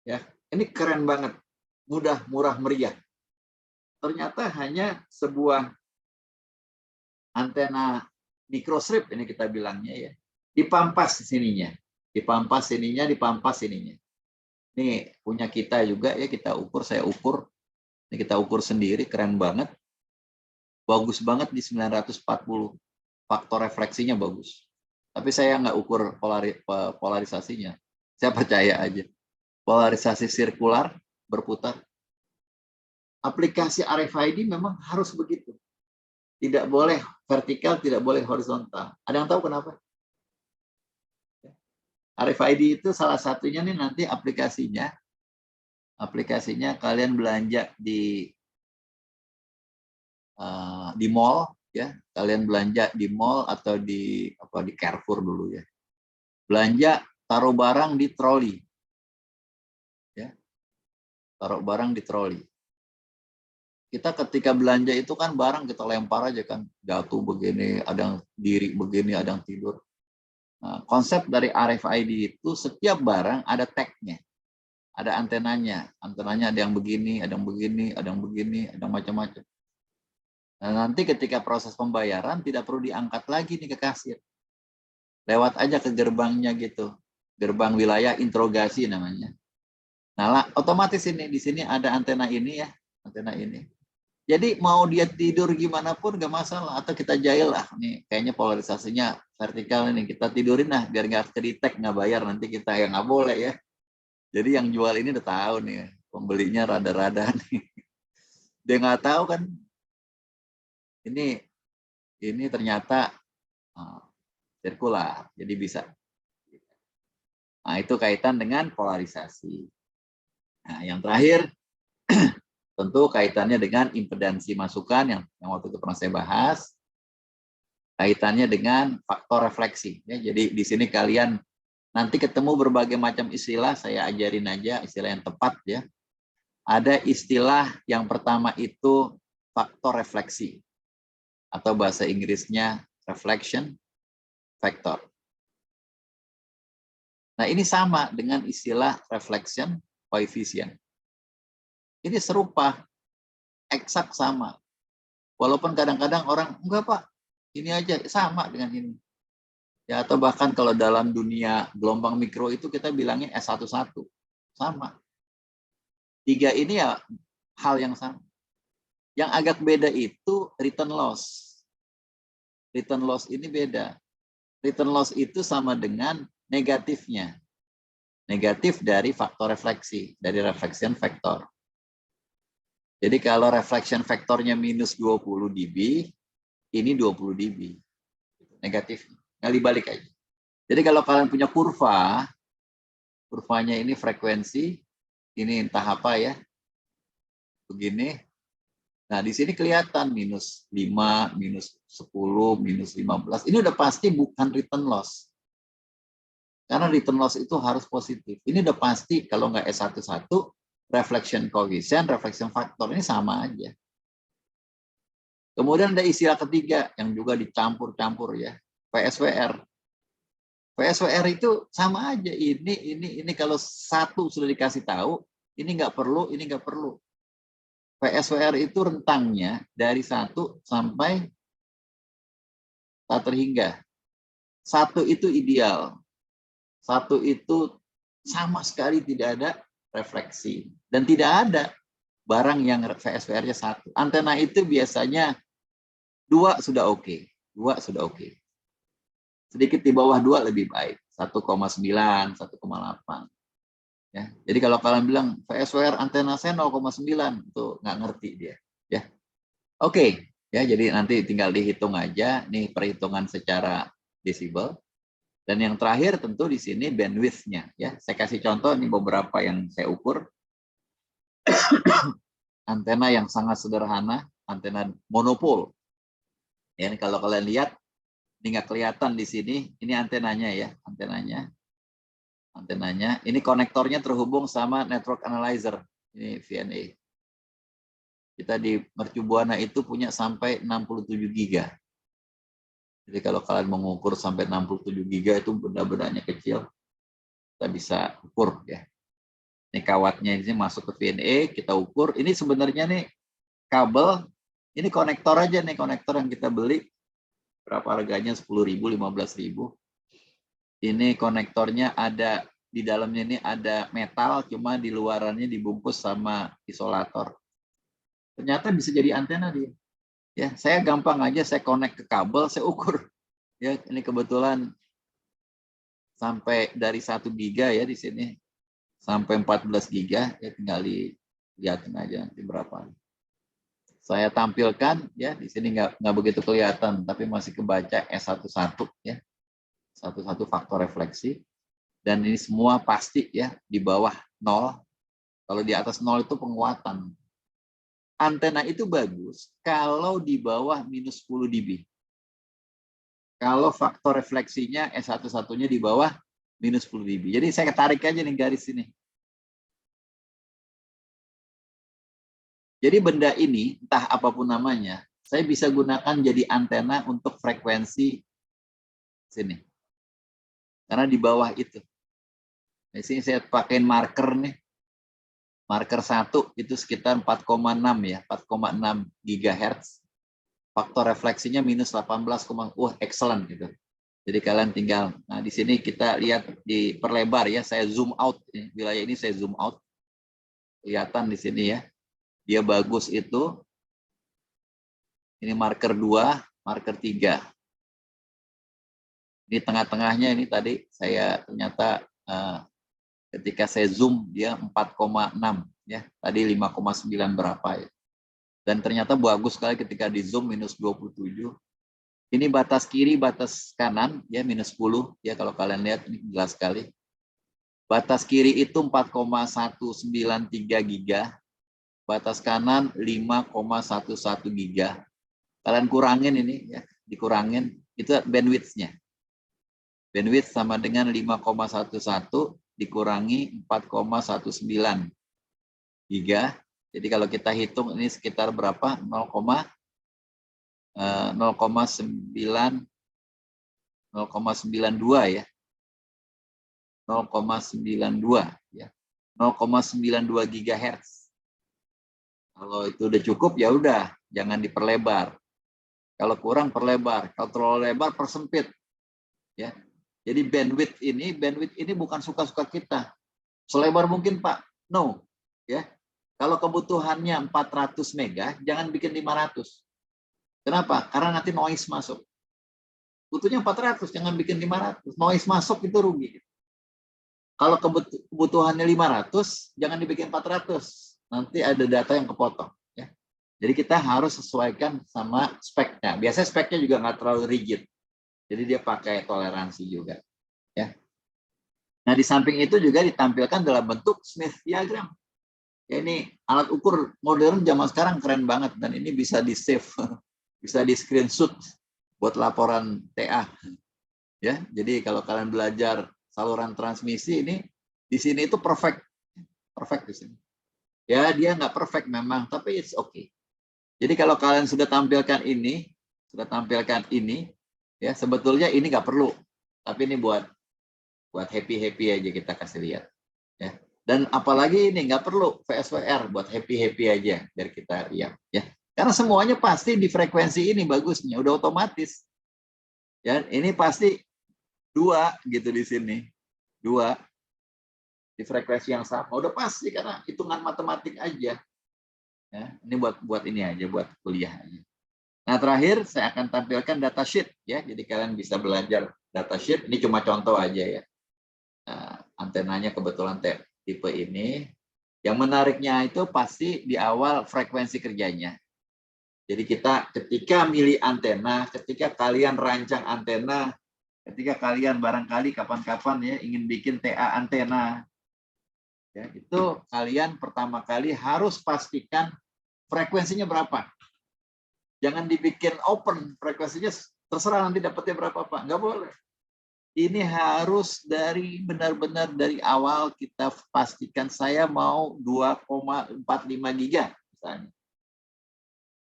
Ya, ini keren banget, mudah, murah, meriah. Ternyata hanya sebuah antena microstrip ini kita bilangnya ya, dipampas sininya, dipampas sininya, dipampas sininya. Ini punya kita juga ya, kita ukur, saya ukur. Ini kita ukur sendiri, keren banget. Bagus banget di 940. Faktor refleksinya bagus. Tapi saya nggak ukur polarisasinya. Saya percaya aja. Polarisasi sirkular, berputar. Aplikasi RFID memang harus begitu. Tidak boleh vertikal, tidak boleh horizontal. Ada yang tahu kenapa? RFID itu salah satunya nih nanti aplikasinya kalian belanja di mall ya, kalian belanja di mall atau di Carrefour dulu ya, belanja taruh barang di troli ya, taruh barang di troli. Kita ketika belanja itu kan barang kita lempar aja kan, jatuh begini, ada yang diri begini, ada yang tidur. Nah, konsep dari RFID itu setiap barang ada tag-nya, ada antenanya ada yang begini, ada yang begini, ada yang begini, ada macam-macam. Nah, nanti ketika proses pembayaran tidak perlu diangkat lagi nih ke kasir. Lewat aja ke gerbangnya gitu. Gerbang wilayah interogasi namanya. Nah, otomatis ini di sini ada antena ini ya, antena ini. Jadi mau dia tidur gimana pun gak masalah, atau kita jahil lah. Nih kayaknya polarisasinya vertikal ini, kita tidurin lah biar nggak kedetek, nggak bayar nanti kita yang nggak boleh ya. Jadi yang jual ini udah tahu nih, pembelinya rada-rada nih. Dia nggak tahu kan. Ini ternyata sirkular, jadi bisa. Nah, itu kaitan dengan polarisasi. Nah, yang terakhir, tentu kaitannya dengan impedansi masukan yang waktu itu pernah saya bahas. Kaitannya dengan faktor refleksi. Ya, jadi di sini kalian nanti ketemu berbagai macam istilah, saya ajarin aja istilah yang tepat ya. Ada istilah yang pertama itu faktor refleksi, atau bahasa Inggrisnya reflection factor. Nah, ini sama dengan istilah reflection coefficient. Ini serupa, eksak sama. Walaupun kadang-kadang orang, enggak Pak, ini aja sama dengan ini. Ya, atau bahkan kalau dalam dunia gelombang mikro itu kita bilangnya S11. Sama. 3 ini ya hal yang sama. Yang agak beda itu return loss. Return loss ini beda. Return loss itu sama dengan negatifnya. Negatif dari faktor refleksi, dari reflection factor. Jadi kalau reflection factornya minus 20 dB, ini 20 dB. Negatif. Kali balik aja. Jadi kalau kalian punya kurva, kurvanya ini frekuensi, ini entah apa ya, begini. Nah, di sini kelihatan minus 5, minus 10, minus 15. Ini udah pasti bukan return loss. Karena return loss itu harus positif. Ini udah pasti kalau nggak S11, reflection coefficient, reflection factor ini sama aja. Kemudian ada istilah ketiga yang juga dicampur-campur ya, PSWR. VSWR itu sama aja. Ini kalau satu sudah dikasih tahu, ini nggak perlu, ini nggak perlu. VSWR itu rentangnya dari 1 sampai tak terhingga. 1 itu ideal. 1 itu sama sekali tidak ada refleksi. Dan tidak ada barang yang VSWR-nya 1. Antena itu biasanya 2 sudah oke. 2 sudah oke. Sedikit di bawah 2 lebih baik. 1,9, 1,8. Ya. Jadi kalau kalian bilang VSWR antena saya 0,9, itu nggak ngerti dia. Ya. Oke. Ya, jadi nanti tinggal dihitung aja. Nih perhitungan secara desibel. Dan yang terakhir tentu di sini bandwidth-nya. Ya. Saya kasih contoh ini beberapa yang saya ukur. Antena yang sangat sederhana, antena monopol. Ya, ini kalau kalian lihat, ini nggak kelihatan di sini. Ini antenanya ya, antenanya. Ini konektornya terhubung sama network analyzer. Ini VNA. Kita di Mercu Buana itu punya sampai 67 giga. Jadi kalau kalian mengukur sampai 67 giga itu benda-bendanya kecil, kita bisa ukur ya. Ini kawatnya ini masuk ke VNA, kita ukur. Ini sebenarnya nih kabel, ini konektor aja nih, konektor yang kita beli. Berapa harganya? 10.000, 15.000. Ini konektornya ada di dalamnya, ini ada metal, cuma di luarannya dibungkus sama isolator. Ternyata bisa jadi antena dia. Ya, saya gampang aja, saya connect ke kabel, saya ukur. Ya, ini kebetulan sampai dari 1 giga ya di sini sampai 14 giga, ya tinggal dilihatin aja nanti berapa. Saya tampilkan ya di sini nggak begitu kelihatan, tapi masih kebaca S11 ya. 11 faktor refleksi. Dan ini semua pasti ya di bawah 0. Kalau di atas 0 itu penguatan. Antena itu bagus kalau di bawah minus 10 dB. Kalau faktor refleksinya S11-nya di bawah minus 10 dB. Jadi saya tarik aja nih garis ini. Jadi benda ini, entah apapun namanya, saya bisa gunakan jadi antena untuk frekuensi sini. Karena di bawah itu. Di sini saya pakai marker nih. Marker 1 itu sekitar 4,6 ya, 4,6 GHz. Faktor refleksinya minus 18, excellent gitu. Jadi kalian tinggal, nah di sini kita lihat di perlebar ya, saya zoom out, wilayah ini saya zoom out. Kelihatan di sini ya, dia bagus itu. Ini marker 2, marker 3. Ini tengah-tengahnya ini tadi saya ternyata ketika saya zoom dia 4,6 ya, tadi 5,9 berapa ya. Dan ternyata bagus sekali ketika di zoom minus 27. Ini batas kiri, batas kanan ya minus 10 ya, kalau kalian lihat ini jelas sekali. Batas kiri itu 4,193 giga, batas kanan 5,11 giga. Kalian kurangin ini ya, dikurangin itu bandwidth-nya. Bandwidth sama dengan 5,11 dikurangi 4,19 giga. Jadi kalau kita hitung ini sekitar berapa? 0,92 ya. 0,92 ya. 0,92 GHz. Kalau itu udah cukup ya udah, jangan diperlebar. Kalau kurang perlebar, kalau terlalu lebar persempit. Ya. Jadi bandwidth ini bukan suka-suka kita. Selebar mungkin, Pak. No, ya. Kalau kebutuhannya 400 mega, jangan bikin 500. Kenapa? Karena nanti noise masuk. Butuhnya 400, jangan bikin 500. Noise masuk itu rugi. Kalau kebutuhannya 500, jangan dibikin 400. Nanti ada data yang kepotong. Ya. Jadi kita harus sesuaikan sama speknya. Biasanya speknya juga nggak terlalu rigid. Jadi dia pakai toleransi juga. Ya. Nah di samping itu juga ditampilkan dalam bentuk Smith diagram. Ya, ini alat ukur modern zaman sekarang keren banget. Dan ini bisa di-save. Bisa di-screenshot buat laporan TA. Ya, jadi kalau kalian belajar saluran transmisi ini di sini itu perfect di sini. Ya, dia nggak perfect memang, tapi it's okay. Jadi kalau kalian sudah tampilkan ini, ya sebetulnya ini nggak perlu, tapi ini buat buat happy aja kita kasih lihat, ya. Dan apalagi ini nggak perlu VSWR, buat happy aja biar kita lihat, ya. Karena semuanya pasti di frekuensi ini bagusnya, udah otomatis. Ya, ini pasti 2 gitu di sini. 2 di frekuensi yang sama, udah pasti karena hitungan matematik aja. Ya, ini buat ini aja, buat kuliah aja. Nah, terakhir saya akan tampilkan datasheet, ya. Jadi kalian bisa belajar datasheet. Ini cuma contoh aja, ya. Nah, antenanya kebetulan tipe ini. Yang menariknya itu pasti di awal frekuensi kerjanya. Jadi kita ketika milih antena, ketika kalian rancang antena, ketika kalian barangkali kapan-kapan ya ingin bikin TA antena, ya, itu kalian pertama kali harus pastikan frekuensinya berapa. Jangan dibikin open, frekuensinya terserah nanti dapatnya berapa, Pak. Nggak boleh. Ini harus benar-benar dari awal kita pastikan saya mau 2,45 giga misalnya.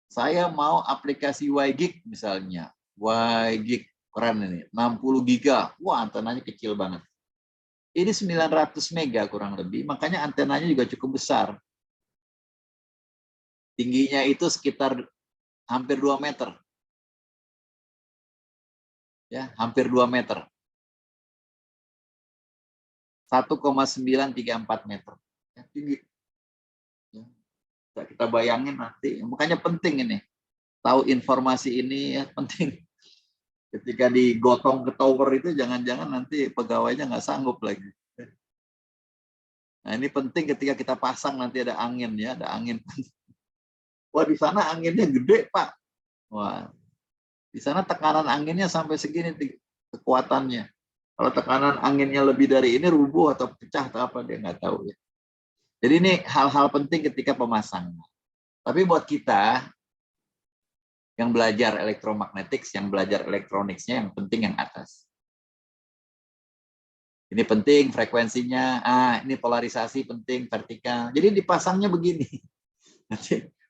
Saya mau aplikasi WiGig misalnya. WiGig keren ini, 60 giga. Wah, antenanya kecil banget. Ini 900 mega kurang lebih, makanya antenanya juga cukup besar. Tingginya itu sekitar hampir 2 meter. Ya, hampir 2 meter. 1,934 meter. Ya, tinggi. Ya, kita bayangin nanti. Makanya penting ini. Tahu informasi ini ya penting. Ketika digotong ke tower itu jangan-jangan nanti pegawainya nggak sanggup lagi. Nah, ini penting ketika kita pasang nanti ada angin ya, ada angin. Wah, di sana anginnya gede, Pak. Wah, di sana tekanan anginnya sampai segini kekuatannya. Kalau tekanan anginnya lebih dari ini rubuh atau pecah atau apa dia nggak tahu ya. Jadi ini hal-hal penting ketika pemasangan. Tapi buat kita yang belajar elektromagnetik, yang belajar elektroniknya, yang penting yang atas. Ini penting frekuensinya. Ini polarisasi penting vertikal. Jadi dipasangnya begini.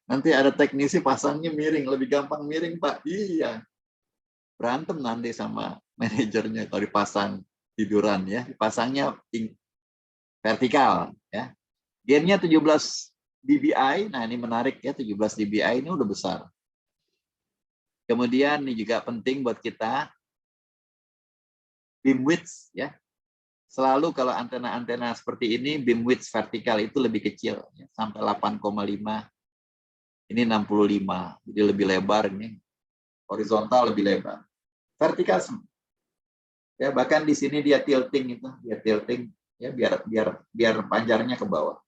Nanti ada teknisi pasangnya miring, lebih gampang miring, Pak. Iya. Berantem nanti sama manajernya kalau dipasang tiduran ya, dipasangnya vertikal ya. Gainnya 17 dBi. Nah, ini menarik ya, 17 dBi ini udah besar. Kemudian ini juga penting buat kita beam width ya. Selalu kalau antena-antena seperti ini beam width vertikal itu lebih kecil ya, sampai 8,5. Ini 65. Jadi lebih lebar ini. Horizontal lebih lebar. Vertikal ya, bahkan di sini dia tilting itu, dia tilting ya biar panjangnya ke bawah.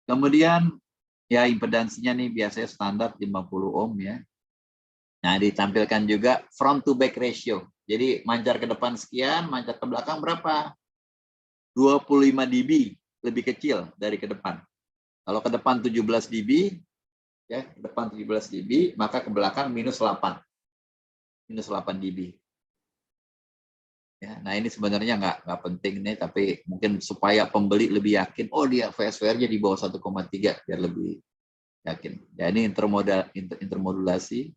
Kemudian ya impedansinya nih biasanya standar 50 ohm ya. Nah, ditampilkan juga front to back ratio. Jadi mancar ke depan sekian, mancar ke belakang berapa? 25 dB, lebih kecil dari ke depan. Kalau ke depan 17 dB ya, ke depan 17 dB, maka ke belakang minus 8 dB. Ya, nah ini sebenarnya nggak penting nih, tapi mungkin supaya pembeli lebih yakin, oh dia VSWR-nya di bawah 1,3 biar lebih yakin. Ya ini intermodulasi.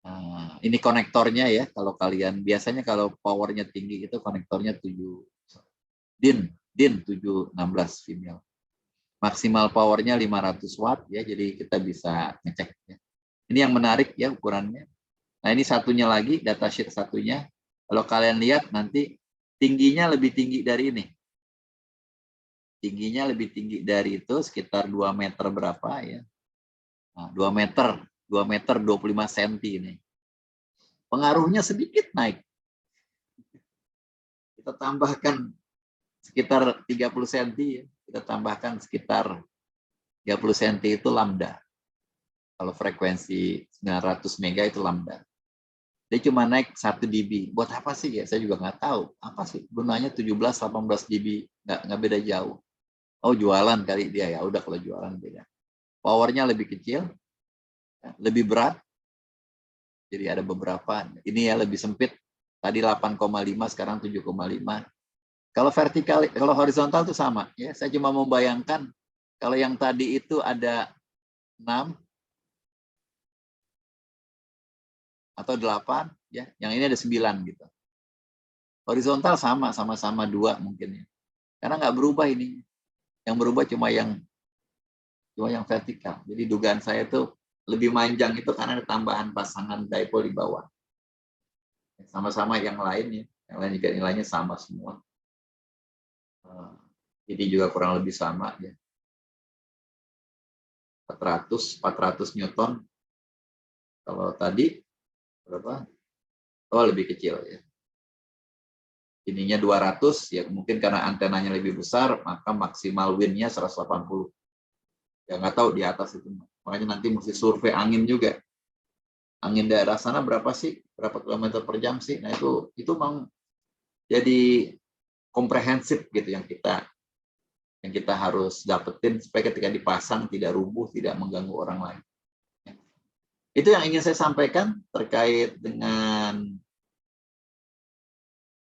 Nah, ini konektornya ya, kalau kalian biasanya kalau powernya tinggi itu konektornya 7 DIN 716 female. Maksimal powernya 500 watt ya, jadi kita bisa ngecek ya. Ini yang menarik ya ukurannya. Nah ini satunya lagi, datasheet satunya. Kalau kalian lihat nanti tingginya lebih tinggi dari ini. Tingginya lebih tinggi dari itu sekitar 2 meter berapa ya. Nah, 2 meter 25 cm ini. Pengaruhnya sedikit naik. Kita tambahkan sekitar 30 cm ya. Kita tambahkan sekitar 30 cm itu lambda. Kalau frekuensi 900 mega itu lambda. Dia cuma naik 1 dB. Buat apa sih ya? Saya juga nggak tahu. Apa sih gunanya 17-18 dB? Nggak beda jauh. Oh, jualan kali dia ya. Udah kalau jualan beda. Powernya lebih kecil, lebih berat. Jadi ada beberapa. Ini ya lebih sempit. Tadi 8,5, sekarang 7,5. Kalau vertikal, kalau horizontal itu sama. Ya, saya cuma membayangkan kalau yang tadi itu ada 6 atau 8, ya, yang ini ada 9 gitu. Horizontal sama-sama 2 mungkin ya. Karena nggak berubah ini. Yang berubah cuma yang vertikal. Jadi dugaan saya itu lebih manjang itu karena ada tambahan pasangan dipol di bawah. Sama-sama yang lain ya. Yang lain juga nilainya sama semua. Ini juga kurang lebih sama ya. 400 Newton. Kalau tadi berapa? Oh, lebih kecil ya. Ininya 200 ya, mungkin karena antenanya lebih besar maka maksimal win-nya 180. Ya nggak tahu di atas itu. Makanya nanti mesti survei angin juga. Angin daerah sana berapa sih? Berapa kilometer per jam sih? Nah, itu memang jadi komprehensif gitu yang kita harus dapetin supaya ketika dipasang tidak rubuh, tidak mengganggu orang lain. Itu yang ingin saya sampaikan terkait dengan